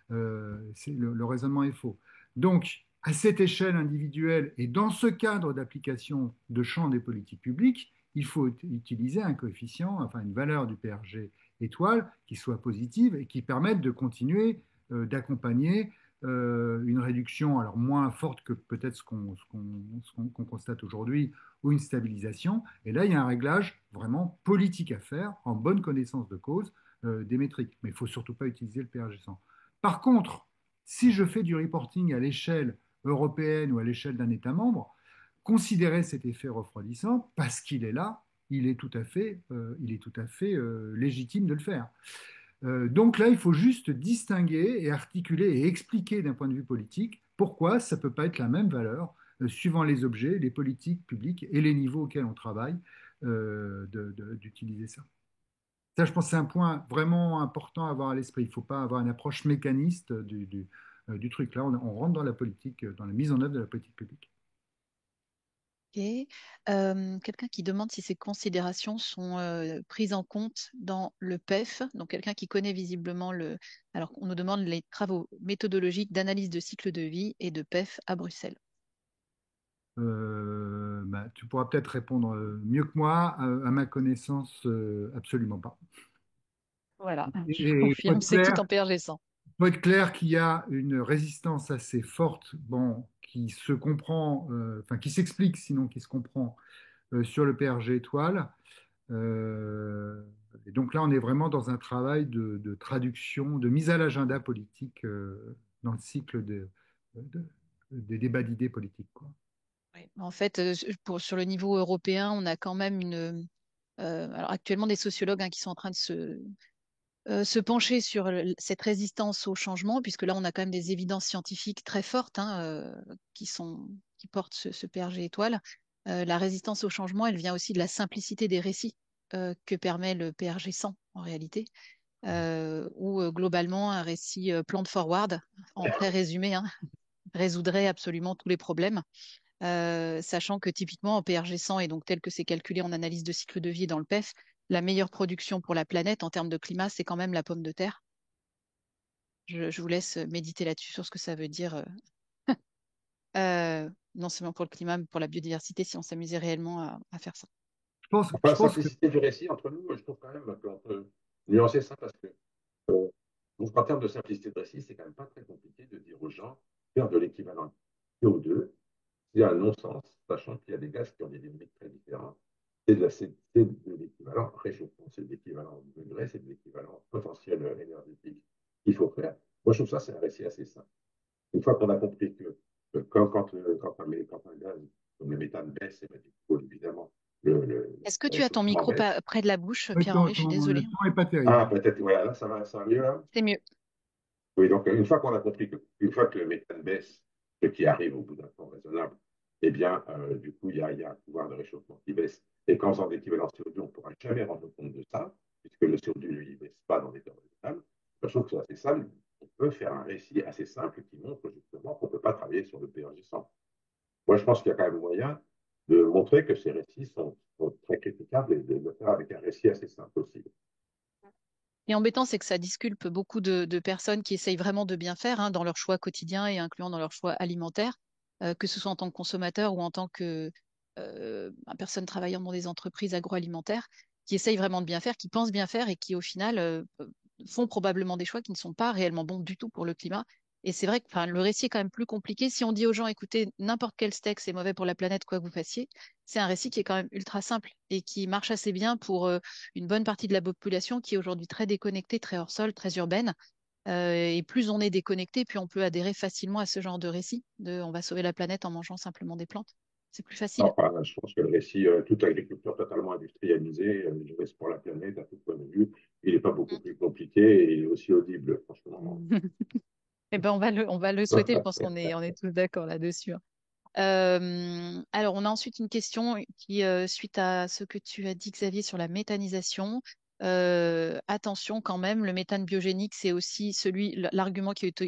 Le raisonnement est faux. Donc, à cette échelle individuelle et dans ce cadre d'application de champ des politiques publiques, il faut utiliser un coefficient, enfin une valeur du PRG étoile qui soit positive et qui permette de continuer d'accompagner une réduction, alors moins forte que peut-être ce qu'on constate aujourd'hui, ou une stabilisation. Et là, il y a un réglage vraiment politique à faire, en bonne connaissance de cause des métriques. Mais il ne faut surtout pas utiliser le PRG100. Par contre, si je fais du reporting à l'échelle européenne ou à l'échelle d'un État membre, considérer cet effet refroidissant, parce qu'il est là, il est tout à fait légitime de le faire. Donc là, il faut juste distinguer et articuler et expliquer d'un point de vue politique pourquoi ça ne peut pas être la même valeur suivant les objets, les politiques publiques et les niveaux auxquels on travaille d'utiliser ça. Ça, je pense que c'est un point vraiment important à avoir à l'esprit. Il ne faut pas avoir une approche mécaniste du truc. Là, on rentre dans la politique, dans la mise en œuvre de la politique publique. Ok. Quelqu'un qui demande si ces considérations sont prises en compte dans le PEF, donc quelqu'un qui connaît visiblement le. Alors, on nous demande les travaux méthodologiques d'analyse de cycle de vie et de PEF à Bruxelles. Bah, tu pourras peut-être répondre mieux que moi. À ma connaissance, absolument pas. Voilà, je Et il confirme, c'est tout en PRG 100. faut être clair qu'il y a une résistance assez forte, bon, qui se comprend, enfin qui s'explique, sinon qui se comprend sur le PRG étoile. Euh, et donc là, on est vraiment dans un travail de traduction, de mise à l'agenda politique dans le cycle de- des débats d'idées politiques, quoi. Ouais. En fait, sur le niveau européen, on a quand même alors actuellement des sociologues qui sont en train de se pencher sur cette résistance au changement, puisque là, on a quand même des évidences scientifiques très fortes qui portent ce PRG étoile. La résistance au changement, elle vient aussi de la simplicité des récits que permet le PRG 100 en réalité, où globalement, un récit plan de forward, en très résumé, résoudrait absolument tous les problèmes. Sachant que typiquement en PRG 100 et donc tel que c'est calculé en analyse de cycle de vie et dans le PEF, la meilleure production pour la planète en termes de climat, c'est quand même la pomme de terre. Je vous laisse méditer là-dessus sur ce que ça veut dire, non seulement pour le climat, mais pour la biodiversité, si on s'amusait réellement à faire ça. Enfin, Je la pense que simplicité du récit entre nous, je trouve quand même qu'on peut nuancer ça parce que, donc, en termes de simplicité de récit, c'est quand même pas très compliqué de dire aux gens faire de l'équivalent CO2, c'est un non-sens, sachant qu'il y a des gaz qui ont des dynamiques très différentes. C'est de l'équivalent réchauffement, c'est de l'équivalent degré, c'est de l'équivalent potentiel énergétique qu'il faut faire. Moi, je trouve ça, c'est un récit assez simple. Une fois qu'on a compris quand un gaz comme le méthane baisse, et bien, du coup, évidemment, Est-ce que le tu as ton réchauffement micro baisse. près de la bouche, oui, Pierre-Henri? Je suis le désolée. son n'est pas Ah, terrible. peut-être, voilà, là, ça va mieux, là. C'est mieux. Oui, donc une fois qu'on a compris qu'une fois que le méthane baisse, ce qui arrive au bout d'un temps raisonnable, eh bien, du coup, il y a un pouvoir de réchauffement qui baisse. Et qu'en faisant de l'équivalence CO2, on ne pourra jamais rendre compte de ça, puisque le CO2, lui, ne baisse pas dans les temps raisonnables. Je trouve que c'est assez simple. On peut faire un récit assez simple qui montre justement qu'on ne peut pas travailler sur le PRG 100. Moi, je pense qu'il y a quand même moyen de montrer que ces récits sont très critiquables et de le faire avec un récit assez simple aussi. Et embêtant, c'est que ça disculpe beaucoup de personnes qui essayent vraiment de bien faire dans leur choix quotidien et incluant dans leur choix alimentaire, que ce soit en tant que consommateur ou en tant que personne travaillant dans des entreprises agroalimentaires, qui essayent vraiment de bien faire, qui pensent bien faire et qui au final font probablement des choix qui ne sont pas réellement bons du tout pour le climat. Et c'est vrai que enfin, le récit est quand même plus compliqué. Si on dit aux gens, écoutez, n'importe quel steak, c'est mauvais pour la planète, quoi que vous fassiez, c'est un récit qui est quand même ultra simple et qui marche assez bien pour une bonne partie de la population qui est aujourd'hui très déconnectée, très hors sol, très urbaine. Et plus on est déconnecté, plus on peut adhérer facilement à ce genre de récit, de on va sauver la planète en mangeant simplement des plantes. C'est plus facile. Enfin, je pense que le récit, toute agriculture totalement industrialisée, je reste pour la planète à tout point de vue, il n'est pas beaucoup plus compliqué et il est aussi audible, franchement. Eh ben, on va le souhaiter. Je pense qu'on est tous d'accord là-dessus. Alors, on a ensuite une question qui, suite à ce que tu as dit, Xavier, sur la méthanisation. Attention quand même, le méthane biogénique, c'est aussi l'argument qui est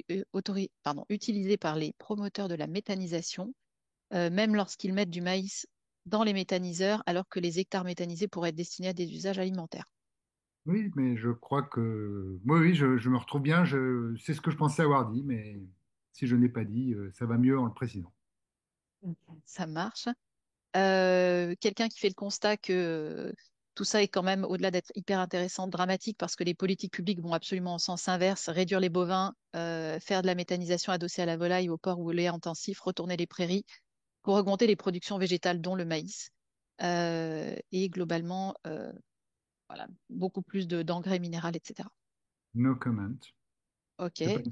utilisé par les promoteurs de la méthanisation, même lorsqu'ils mettent du maïs dans les méthaniseurs, alors que les hectares méthanisés pourraient être destinés à des usages alimentaires. Oui, mais je crois que oui, oui, je me retrouve bien. C'est ce que je pensais avoir dit, mais si je n'ai pas dit, ça va mieux en le précisant. Ok. Ça marche. Quelqu'un qui fait le constat que tout ça est quand même, au-delà d'être hyper intéressant, dramatique, parce que les politiques publiques vont absolument en sens inverse, réduire les bovins, faire de la méthanisation adossée à la volaille, au porc ou au lait intensif, retourner les prairies pour augmenter les productions végétales, dont le maïs, et globalement, voilà, beaucoup plus d'engrais minéraux, etc. No comment. Ok, C'est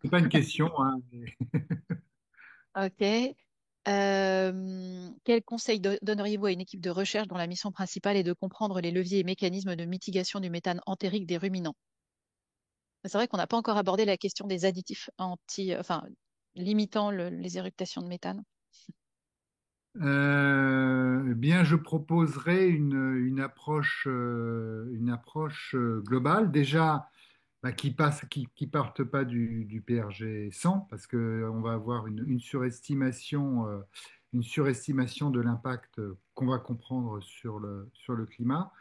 pas une question, hein. ok. Quel conseil donneriez-vous à une équipe de recherche dont la mission principale est de comprendre les leviers et mécanismes de mitigation du méthane entérique des ruminants? C'est vrai qu'on n'a pas encore abordé la question des additifs enfin, limitant les éructations de méthane. Bien, je proposerai une approche globale. Déjà, bah, qui parte pas du PRG 100, parce qu'on va avoir une surestimation une surestimation de l'impact qu'on va comprendre sur le climat.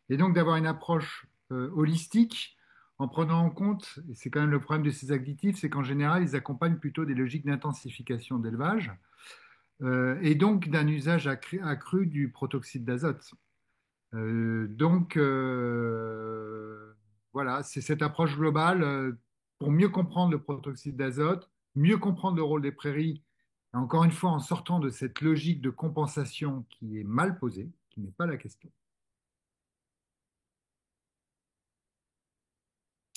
Et donc d'avoir une approche holistique en prenant en compte, et c'est quand même le problème de ces additifs, c'est qu'en général, ils accompagnent plutôt des logiques d'intensification d'élevage et donc d'un usage accru du protoxyde d'azote. Voilà, c'est cette approche globale pour mieux comprendre le protoxyde d'azote, mieux comprendre le rôle des prairies, et encore une fois en sortant de cette logique de compensation qui est mal posée, qui n'est pas la question.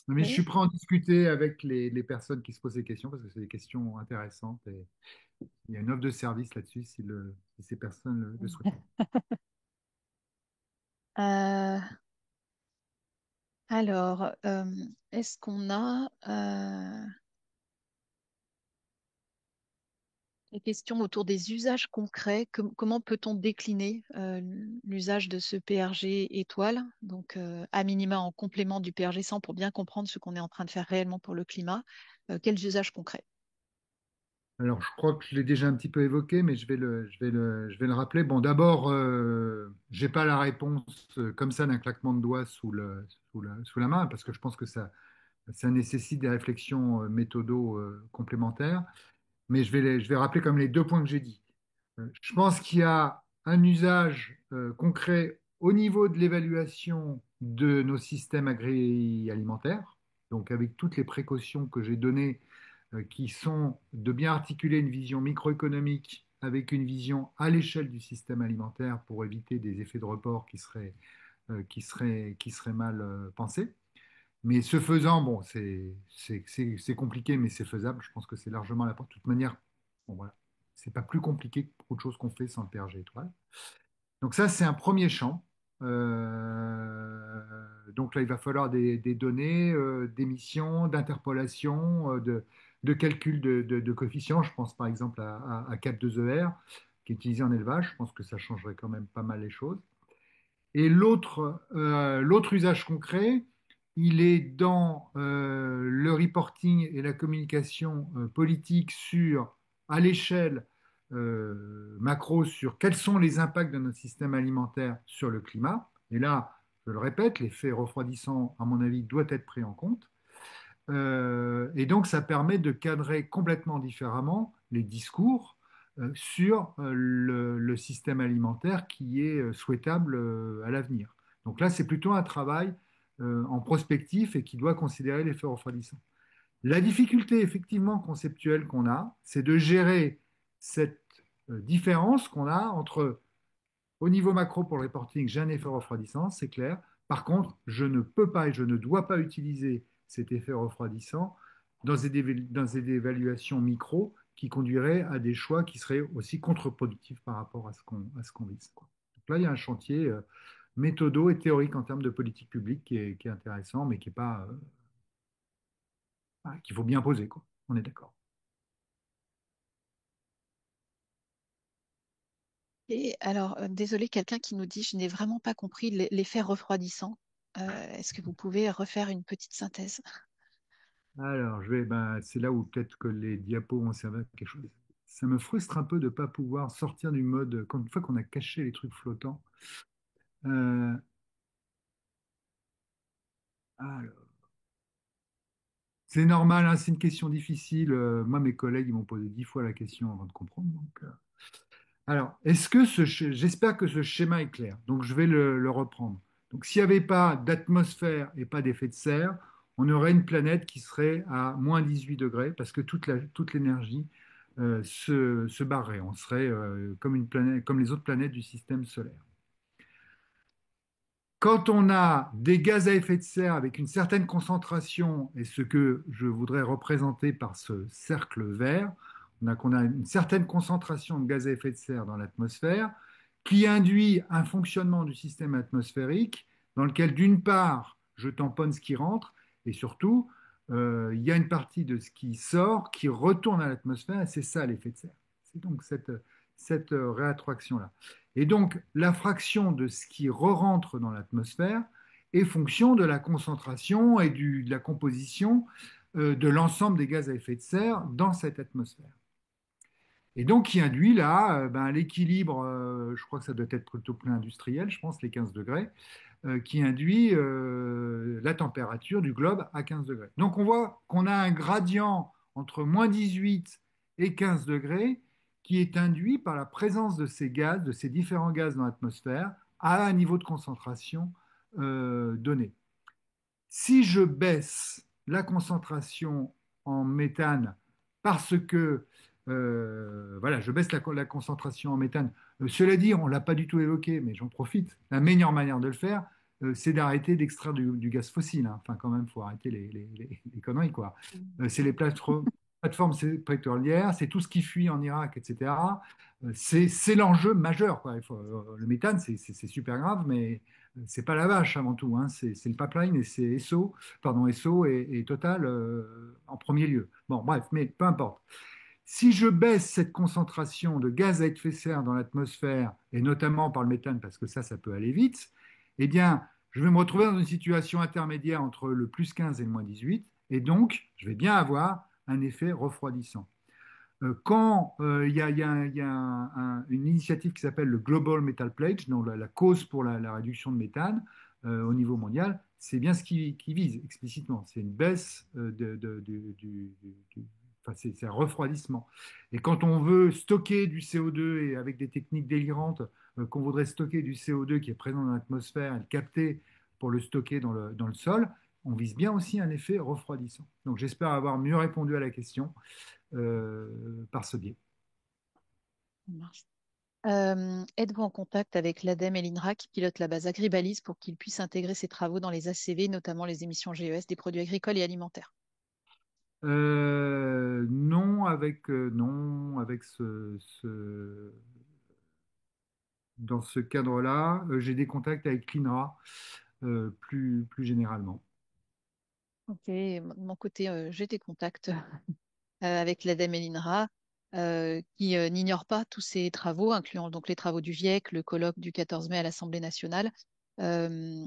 Mais je suis Ok. prêt à en discuter avec les personnes qui se posent des questions parce que c'est des questions intéressantes et il y a une offre de service là-dessus si ces personnes le souhaitent. Euh, alors, est-ce qu'on a des questions autour des usages concrets? Comment peut-on décliner l'usage de ce PRG étoile, donc à minima en complément du PRG 100 pour bien comprendre ce qu'on est en train de faire réellement pour le climat? Quels usages concrets? Alors, je crois que je l'ai déjà un petit peu évoqué, mais je vais le rappeler. Bon, d'abord, j'ai pas la réponse comme ça d'un claquement de doigts sous la main, parce que je pense que ça nécessite des réflexions méthodo complémentaires. Mais je vais rappeler comme les deux points que j'ai dit. Je pense qu'il y a un usage concret au niveau de l'évaluation de nos systèmes agroalimentaires, donc avec toutes les précautions que j'ai données, qui sont de bien articuler une vision microéconomique avec une vision à l'échelle du système alimentaire pour éviter des effets de report qui seraient mal pensés. Mais ce faisant, bon, c'est compliqué, mais c'est faisable. Je pense que c'est largement la porte. De toute manière, bon, voilà, c'est pas plus compliqué que beaucoup de choses qu'on fait sans le PRG étoile. Donc ça, c'est un premier champ. Donc là, il va falloir des données, d'émissions, d'interpolation, de calcul de coefficients. Je pense par exemple à CAP2ER, qui est utilisé en élevage. Je pense que ça changerait quand même pas mal les choses. Et l'autre usage concret, il est dans le reporting et la communication politique à l'échelle macro, sur quels sont les impacts de notre système alimentaire sur le climat. Et là, je le répète, l'effet refroidissant, à mon avis, doit être pris en compte. Et donc, ça permet de cadrer complètement différemment les discours sur le système alimentaire qui est souhaitable à l'avenir. Donc là, c'est plutôt un travail en prospectif et qui doit considérer l'effet refroidissant. La difficulté effectivement conceptuelle qu'on a, c'est de gérer cette différence qu'on a entre au niveau macro pour le reporting, j'ai un effet refroidissant, c'est clair. Par contre, je ne peux pas et je ne dois pas utiliser cet effet refroidissant dans des évaluations micro qui conduiraient à des choix qui seraient aussi contre-productifs par rapport à ce qu'on vise, quoi. Donc là, il y a un chantier méthodo et théorique en termes de politique publique qui est intéressant, mais qui est pas, qu'il faut bien poser, quoi. On est d'accord. Et alors, désolé, quelqu'un qui nous dit, je n'ai vraiment pas compris l'effet refroidissant. Est-ce que vous pouvez refaire une petite synthèse? Alors, c'est là où peut-être que les diapos vont servir à quelque chose. Ça me frustre un peu de ne pas pouvoir sortir du mode, une fois qu'on a caché les trucs flottants. Euh, alors, c'est normal, hein, c'est une question difficile. Moi, mes collègues, ils m'ont posé 10 fois la question avant de comprendre. Alors, j'espère que ce schéma est clair. Donc, je vais le reprendre. Donc, s'il n'y avait pas d'atmosphère et pas d'effet de serre, on aurait une planète qui serait à moins 18 degrés parce que toute l'énergie se barrerait. On serait comme une planète, comme les autres planètes du système solaire. Quand on a des gaz à effet de serre avec une certaine concentration, et ce que je voudrais représenter par ce cercle vert, qu'on a une certaine concentration de gaz à effet de serre dans l'atmosphère, qui induit un fonctionnement du système atmosphérique dans lequel, d'une part, je tamponne ce qui rentre, et surtout, il y a une partie de ce qui sort qui retourne à l'atmosphère, et c'est ça l'effet de serre. C'est donc cette réattraction-là. Et donc, la fraction de ce qui re-rentre dans l'atmosphère est fonction de la concentration et de la composition de l'ensemble des gaz à effet de serre dans cette atmosphère. Et donc, qui induit là l'équilibre, je crois que ça doit être plutôt plein industriel, je pense, les 15 degrés, qui induit la température du globe à 15 degrés. Donc, on voit qu'on a un gradient entre -18 et 15 degrés qui est induit par la présence de ces gaz, de ces différents gaz dans l'atmosphère, à un niveau de concentration donné. Si je baisse la concentration en méthane parce que voilà, je baisse la concentration en méthane. Cela dit, on ne l'a pas du tout évoqué, mais j'en profite. La meilleure manière de le faire, c'est d'arrêter d'extraire du gaz fossile, hein. Enfin, quand même, il faut arrêter les conneries, quoi. C'est les plateformes pétrolières, c'est tout ce qui fuit en Irak, etc. C'est l'enjeu majeur, quoi. Le méthane, c'est super grave, mais c'est pas la vache avant tout, hein. C'est le pipeline et c'est Esso et Total en premier lieu. Bon, bref, mais peu importe. Si je baisse cette concentration de gaz à effet de serre dans l'atmosphère, et notamment par le méthane, parce que ça peut aller vite, eh bien, je vais me retrouver dans une situation intermédiaire entre le +15 et le -18, et donc, je vais bien avoir un effet refroidissant. Quand il y a une initiative qui s'appelle le Global Metal Pledge, donc la cause pour la réduction de méthane au niveau mondial, c'est bien ce qui vise explicitement. C'est une baisse enfin, c'est un refroidissement. Et quand on veut stocker du CO2 et avec des techniques délirantes, qu'on voudrait stocker du CO2 qui est présent dans l'atmosphère et le capter pour le stocker dans le sol, on vise bien aussi un effet refroidissant. Donc j'espère avoir mieux répondu à la question par ce biais. Ça marche. Êtes-vous en contact avec l'ADEME et l'INRA qui pilotent la base Agribalise pour qu'ils puissent intégrer ces travaux dans les ACV, notamment les émissions GES des produits agricoles et alimentaires? Non, avec dans ce cadre-là, j'ai des contacts avec l'INRA plus généralement. Ok, de mon côté, j'ai des contacts avec l'ADEME et l'INRA qui n'ignorent pas tous ces travaux, incluant donc les travaux du GIEC, le colloque du 14 mai à l'Assemblée nationale. Euh,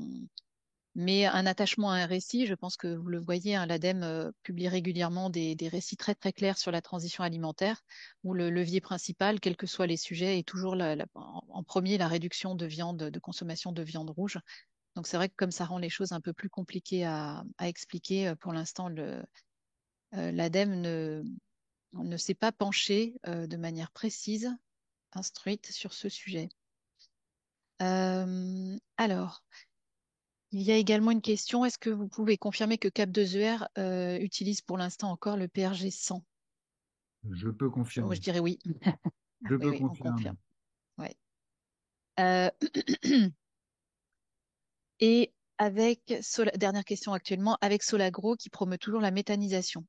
mais un attachement à un récit, je pense que vous le voyez, hein, l'ADEME publie régulièrement des récits très très clairs sur la transition alimentaire, où le levier principal, quels que soient les sujets, est toujours en premier la réduction de viande, de consommation de viande rouge. Donc c'est vrai que comme ça rend les choses un peu plus compliquées à expliquer, pour l'instant, l'ADEME ne s'est pas penché de manière précise, instruite sur ce sujet. Alors, il y a également une question, est-ce que vous pouvez confirmer que Cap2ER utilise pour l'instant encore le PRG 100? Je peux Je confirmer. dirais oui. Je Oui, peux oui, on confirmer. confirme. Ouais. Euh, Et dernière question actuellement, avec Solagro qui promeut toujours la méthanisation.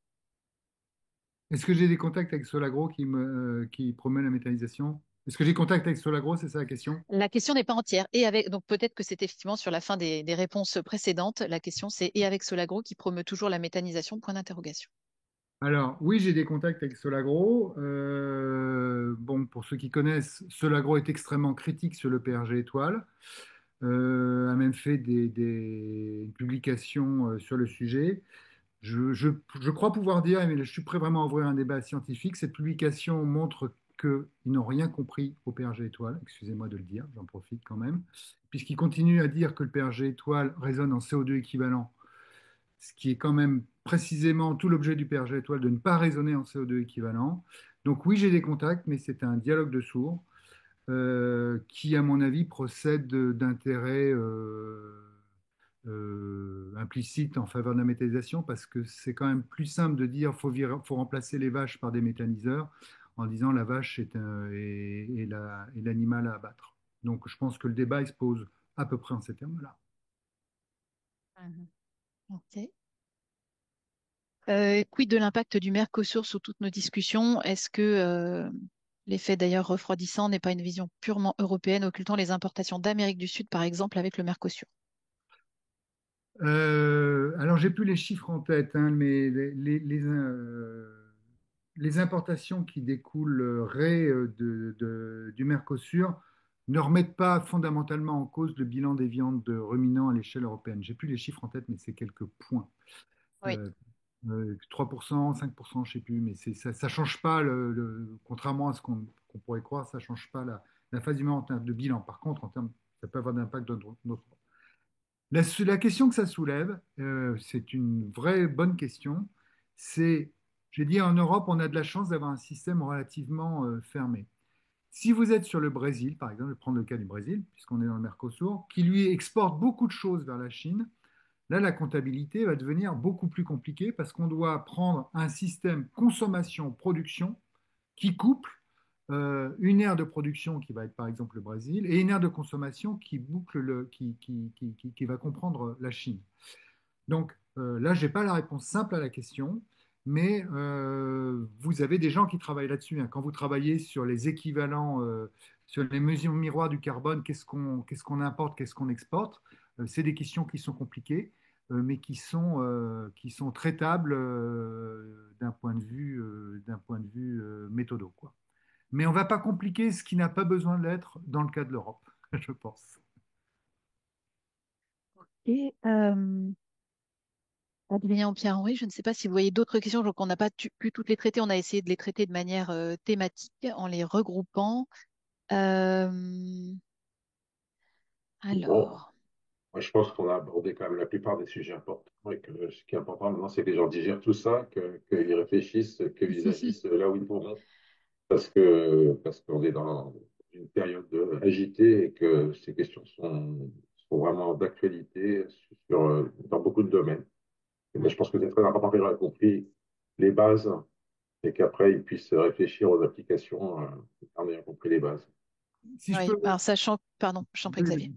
Est-ce que j'ai des contacts avec Solagro qui promet la méthanisation? Est-ce que j'ai contact avec Solagro, c'est ça la question? La question n'est pas entière. Et avec, donc peut-être que c'est effectivement sur la fin des réponses précédentes. La question c'est et avec Solagro qui promeut toujours la méthanisation, point d'interrogation. Alors, oui, j'ai des contacts avec Solagro. Bon, pour ceux qui connaissent, Solagro est extrêmement critique sur le PRG étoile. A même fait une publication sur le sujet. Je crois pouvoir dire, mais je suis prêt vraiment à ouvrir un débat scientifique. Cette publication montre qu'ils n'ont rien compris au PRG étoile. Excusez-moi de le dire, j'en profite quand même. Puisqu'ils continuent à dire que le PRG étoile résonne en CO2 équivalent, ce qui est quand même précisément tout l'objet du PRG étoile, de ne pas raisonner en CO2 équivalent. Donc oui, j'ai des contacts, mais c'est un dialogue de sourds qui, à mon avis, procède d'intérêts implicites en faveur de la méthanisation, parce que c'est quand même plus simple de dire faut remplacer les vaches par des méthaniseurs en disant la vache est l'animal à abattre. Donc je pense que le débat il se pose à peu près en ces termes-là. Mhm. Ok. Quid de l'impact du Mercosur sur toutes nos discussions? Est-ce que l'effet d'ailleurs refroidissant n'est pas une vision purement européenne occultant les importations d'Amérique du Sud, par exemple, avec le Mercosur? Alors, j'ai plus les chiffres en tête, hein, mais les importations qui découleraient du Mercosur ne remettent pas fondamentalement en cause le bilan des viandes de ruminants à l'échelle européenne. J'ai plus les chiffres en tête, mais c'est quelques points. Oui. Euh, 3%, 5%, je ne sais plus, mais ça ne change pas, contrairement à ce qu'on pourrait croire, ça ne change pas la phase humaine en termes de bilan. Par contre, ça peut avoir d'impact dans notre. La question que ça soulève, c'est une vraie bonne question. C'est, j'ai dit, en Europe, on a de la chance d'avoir un système relativement fermé. Si vous êtes sur le Brésil, par exemple, je vais prendre le cas du Brésil, puisqu'on est dans le Mercosur, qui lui exporte beaucoup de choses vers la Chine, là, la comptabilité va devenir beaucoup plus compliquée parce qu'on doit prendre un système consommation-production qui couple une aire de production qui va être par exemple le Brésil et une aire de consommation qui boucle qui va comprendre la Chine. Donc là, je n'ai pas la réponse simple à la question, mais vous avez des gens qui travaillent là-dessus, hein. Quand vous travaillez sur les équivalents, sur les mesures miroirs du carbone, qu'est-ce qu'on importe, qu'est-ce qu'on exporte, c'est des questions qui sont compliquées, mais qui sont traitables d'un point de vue méthodo, quoi. Mais on ne va pas compliquer ce qui n'a pas besoin de l'être dans le cas de l'Europe, je pense. Et Adrien ou Pierre-Henri, je ne sais pas si vous voyez d'autres questions, donc on n'a pas pu toutes les traiter, on a essayé de les traiter de manière thématique en les regroupant. Euh, Bon, alors, moi, je pense qu'on a abordé quand même la plupart des sujets importants et que ce qui est important maintenant, c'est que les gens digèrent tout ça, qu'ils réfléchissent, qu'ils agissent là où ils pourront, parce qu'on est dans une période agitée et que ces questions sont vraiment d'actualité dans beaucoup de domaines. Et moi, je pense que c'est très important qu'ils aient compris les bases et qu'après, ils puissent réfléchir aux applications en ayant compris les bases. Si je oui, peux, alors sachant, pardon, je t'en prie, Xavier.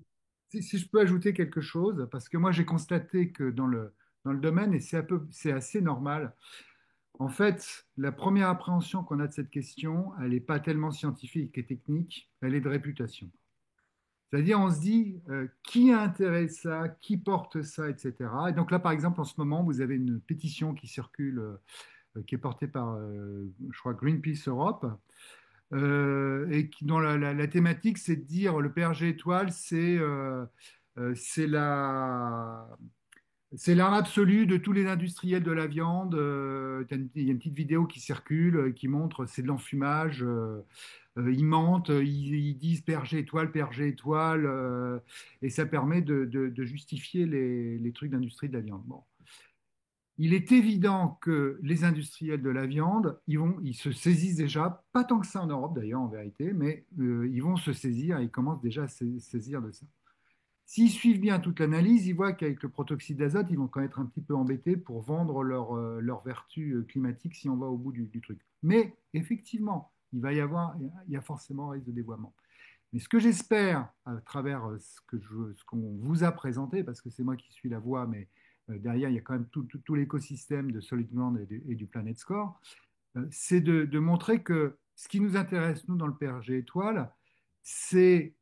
si je peux ajouter quelque chose, parce que moi j'ai constaté que dans le domaine, et c'est assez normal, en fait, la première appréhension qu'on a de cette question, elle n'est pas tellement scientifique et technique, elle est de réputation. C'est-à-dire, on se dit, qui a intérêt à ça, qui porte ça, etc. Et donc là, par exemple, en ce moment, vous avez une pétition qui circule, qui est portée par, je crois, Greenpeace Europe, dont la thématique, c'est de dire le PRG étoile, c'est l'arme absolue de tous les industriels de la viande. Il y a une petite vidéo qui circule qui montre c'est de l'enfumage. Ils mentent, ils disent PRG étoile, et ça permet de justifier les trucs d'industrie de la viande. Bon. Il est évident que les industriels de la viande, ils se saisissent déjà, pas tant que ça en Europe d'ailleurs en vérité, mais ils vont se saisir, ils commencent déjà à se saisir de ça. S'ils suivent bien toute l'analyse, ils voient qu'avec le protoxyde d'azote, ils vont quand même être un petit peu embêtés pour vendre leur vertu climatique si on va au bout du truc. Mais effectivement, il y a forcément un risque de dévoiement. Mais ce que j'espère à travers ce qu'on vous a présenté, parce que c'est moi qui suis la voix, mais derrière, il y a quand même tout l'écosystème de Solid Ground et du Planet Score, c'est de montrer que ce qui nous intéresse, nous, dans le PRG étoile, c'est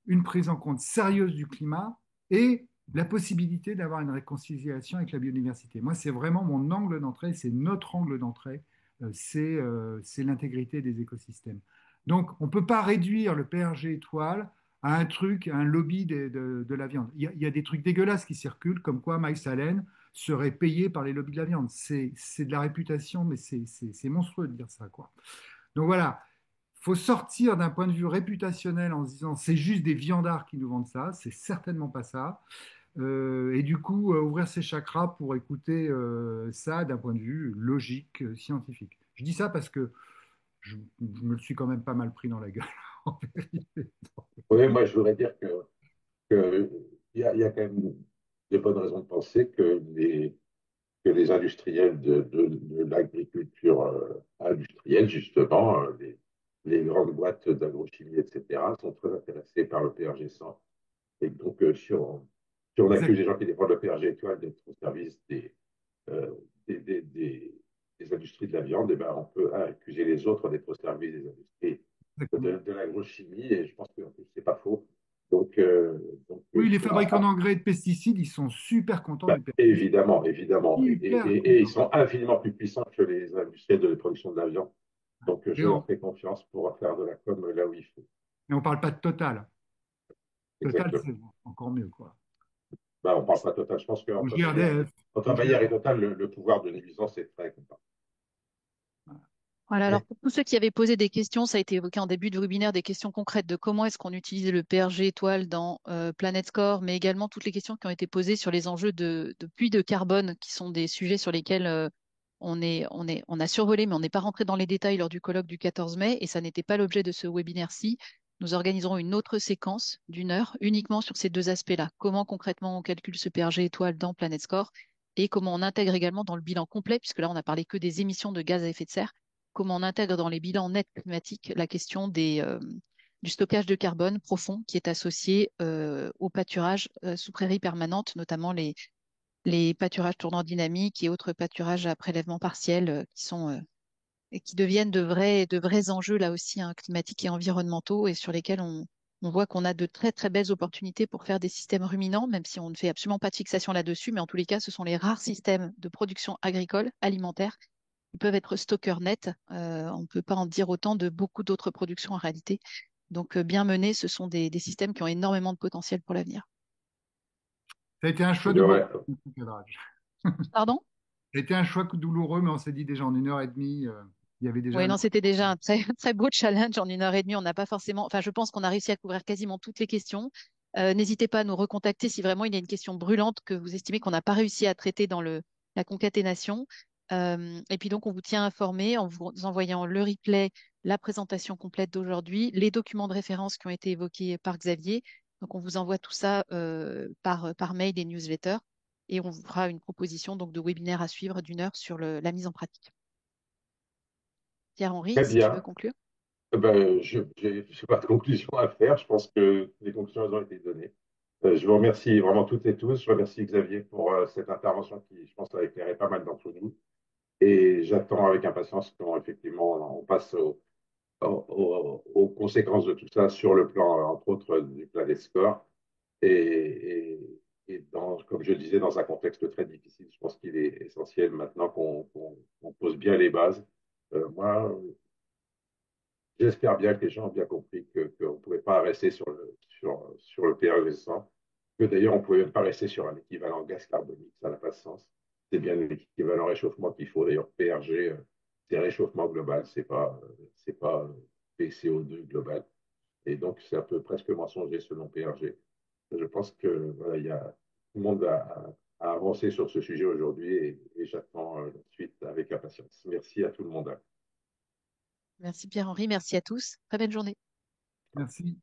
une prise en compte sérieuse du climat et la possibilité d'avoir une réconciliation avec la biodiversité. Moi, c'est vraiment mon angle d'entrée, c'est notre angle d'entrée, c'est l'intégrité des écosystèmes. Donc, on ne peut pas réduire le PRG étoile à un truc, à un lobby de la viande. Il y a des trucs dégueulasses qui circulent, comme quoi Mike Allen serait payé par les lobbies de la viande. C'est de la réputation, mais c'est monstrueux de dire ça, quoi. Donc voilà, il faut sortir d'un point de vue réputationnel en se disant c'est juste des viandards qui nous vendent ça, c'est certainement pas ça. Et du coup, ouvrir ses chakras pour écouter ça d'un point de vue logique, scientifique. Je dis ça parce que je me le suis quand même pas mal pris dans la gueule, en vérité. Oui, moi, je voudrais dire qu'il y a quand même de bonnes raisons de penser que les industriels de l'agriculture industrielle, justement, les grandes boîtes d'agrochimie, etc., sont très intéressés par le PRG 100. Et donc, si on accuse Exact. les gens qui défendent le PRG étoile d'être au service euh, des, des- des- des industries de la viande, eh ben, on peut accuser les autres d'être au service des industries Exactement. de l'agrochimie, et je pense que c'est pas faux. Donc, Oui, il les faut, fabricants d'engrais et de pesticides, ils sont super contents bah, du PRG. évidemment, évidemment. Super Et ils contents. sont infiniment plus puissants que les industriels de la production de la viande. Donc, Et je leur on, fais confiance pour faire de la com là où il faut. et on parle pas de Total. Total, Exactement. c'est encore mieux, quoi. on ne parle pas Total. Je pense Ou qu'entre GRDF. entre Ou Bayer et GRDF. Total, le pouvoir de nuisance est très comparable. Voilà, alors Oui, pour tous ceux qui avaient posé des questions, ça a été évoqué en début de webinaire, des questions concrètes de comment est-ce qu'on utilise le PRG étoile dans Planet Score, mais également toutes les questions qui ont été posées sur les enjeux de puits de carbone, qui sont des sujets sur lesquels on a survolé, mais on n'est pas rentré dans les détails lors du colloque du 14 mai, et ça n'était pas l'objet de ce webinaire-ci. Nous organiserons une autre séquence d'1 heure uniquement sur ces deux aspects-là. Comment concrètement on calcule ce PRG étoile dans Planet Score et comment on intègre également dans le bilan complet, puisque là on a parlé que des émissions de gaz à effet de serre, comment on intègre dans les bilans nets climatiques la question du stockage de carbone profond qui est associé au pâturage sous prairie permanente, notamment les pâturages tournants dynamiques et autres pâturages à prélèvement partiel et qui deviennent de vrais enjeux là aussi hein, climatiques et environnementaux et sur lesquels on voit qu'on a de très très belles opportunités pour faire des systèmes ruminants, même si on ne fait absolument pas de fixation là-dessus, mais en tous les cas, ce sont les rares systèmes de production agricole, alimentaire, qui peuvent être stockeurs nets. On ne peut pas en dire autant de beaucoup d'autres productions en réalité. Donc, bien menés, ce sont des systèmes qui ont énormément de potentiel pour l'avenir. Ça a été un choix il y douloureux, aurait, ce cadrage. Pardon? Ça a été un choix douloureux, mais on s'est dit déjà en 1 heure et demie, il y avait déjà Oui, un. non, c'était déjà un très, très beau challenge en 1 heure et demie. On n'a pas forcément, enfin, je pense qu'on a réussi à couvrir quasiment toutes les questions. N'hésitez pas à nous recontacter si vraiment il y a une question brûlante que vous estimez qu'on n'a pas réussi à traiter dans la concaténation. Et puis donc, on vous tient informé en vous envoyant le replay, la présentation complète d'aujourd'hui, les documents de référence qui ont été évoqués par Xavier. Donc, on vous envoie tout ça par mail et newsletter. Et on vous fera une proposition donc, de webinaire à suivre d'1 heure sur la mise en pratique. Pierre-Henri, très si tu veux bien. conclure. Je n'ai pas de conclusion à faire. Je pense que les conclusions elles ont été données. Je vous remercie vraiment toutes et tous. Je remercie Xavier pour cette intervention qui, je pense, a éclairé pas mal d'entre nous. Et j'attends avec impatience qu'on effectivement on passe aux conséquences de tout ça sur le plan, entre autres, du Planet Score. Et comme je le disais, dans un contexte très difficile, je pense qu'il est essentiel maintenant qu'on pose bien les bases. Moi, j'espère bien que les gens ont bien compris qu'on ne pouvait pas rester sur le PRE100, que d'ailleurs on ne pouvait même pas rester sur un équivalent gaz carbonique, ça n'a pas de sens. C'est bien l'équivalent réchauffement qu'il faut. D'ailleurs, PRG, c'est réchauffement global, c'est pas PCO2 global. Et donc, c'est un peu presque mensonger selon PRG. Je pense que voilà, tout le monde a avancé sur ce sujet aujourd'hui et j'attends la suite avec impatience. Merci à tout le monde. Merci Pierre-Henri, merci à tous. Très belle journée. Merci.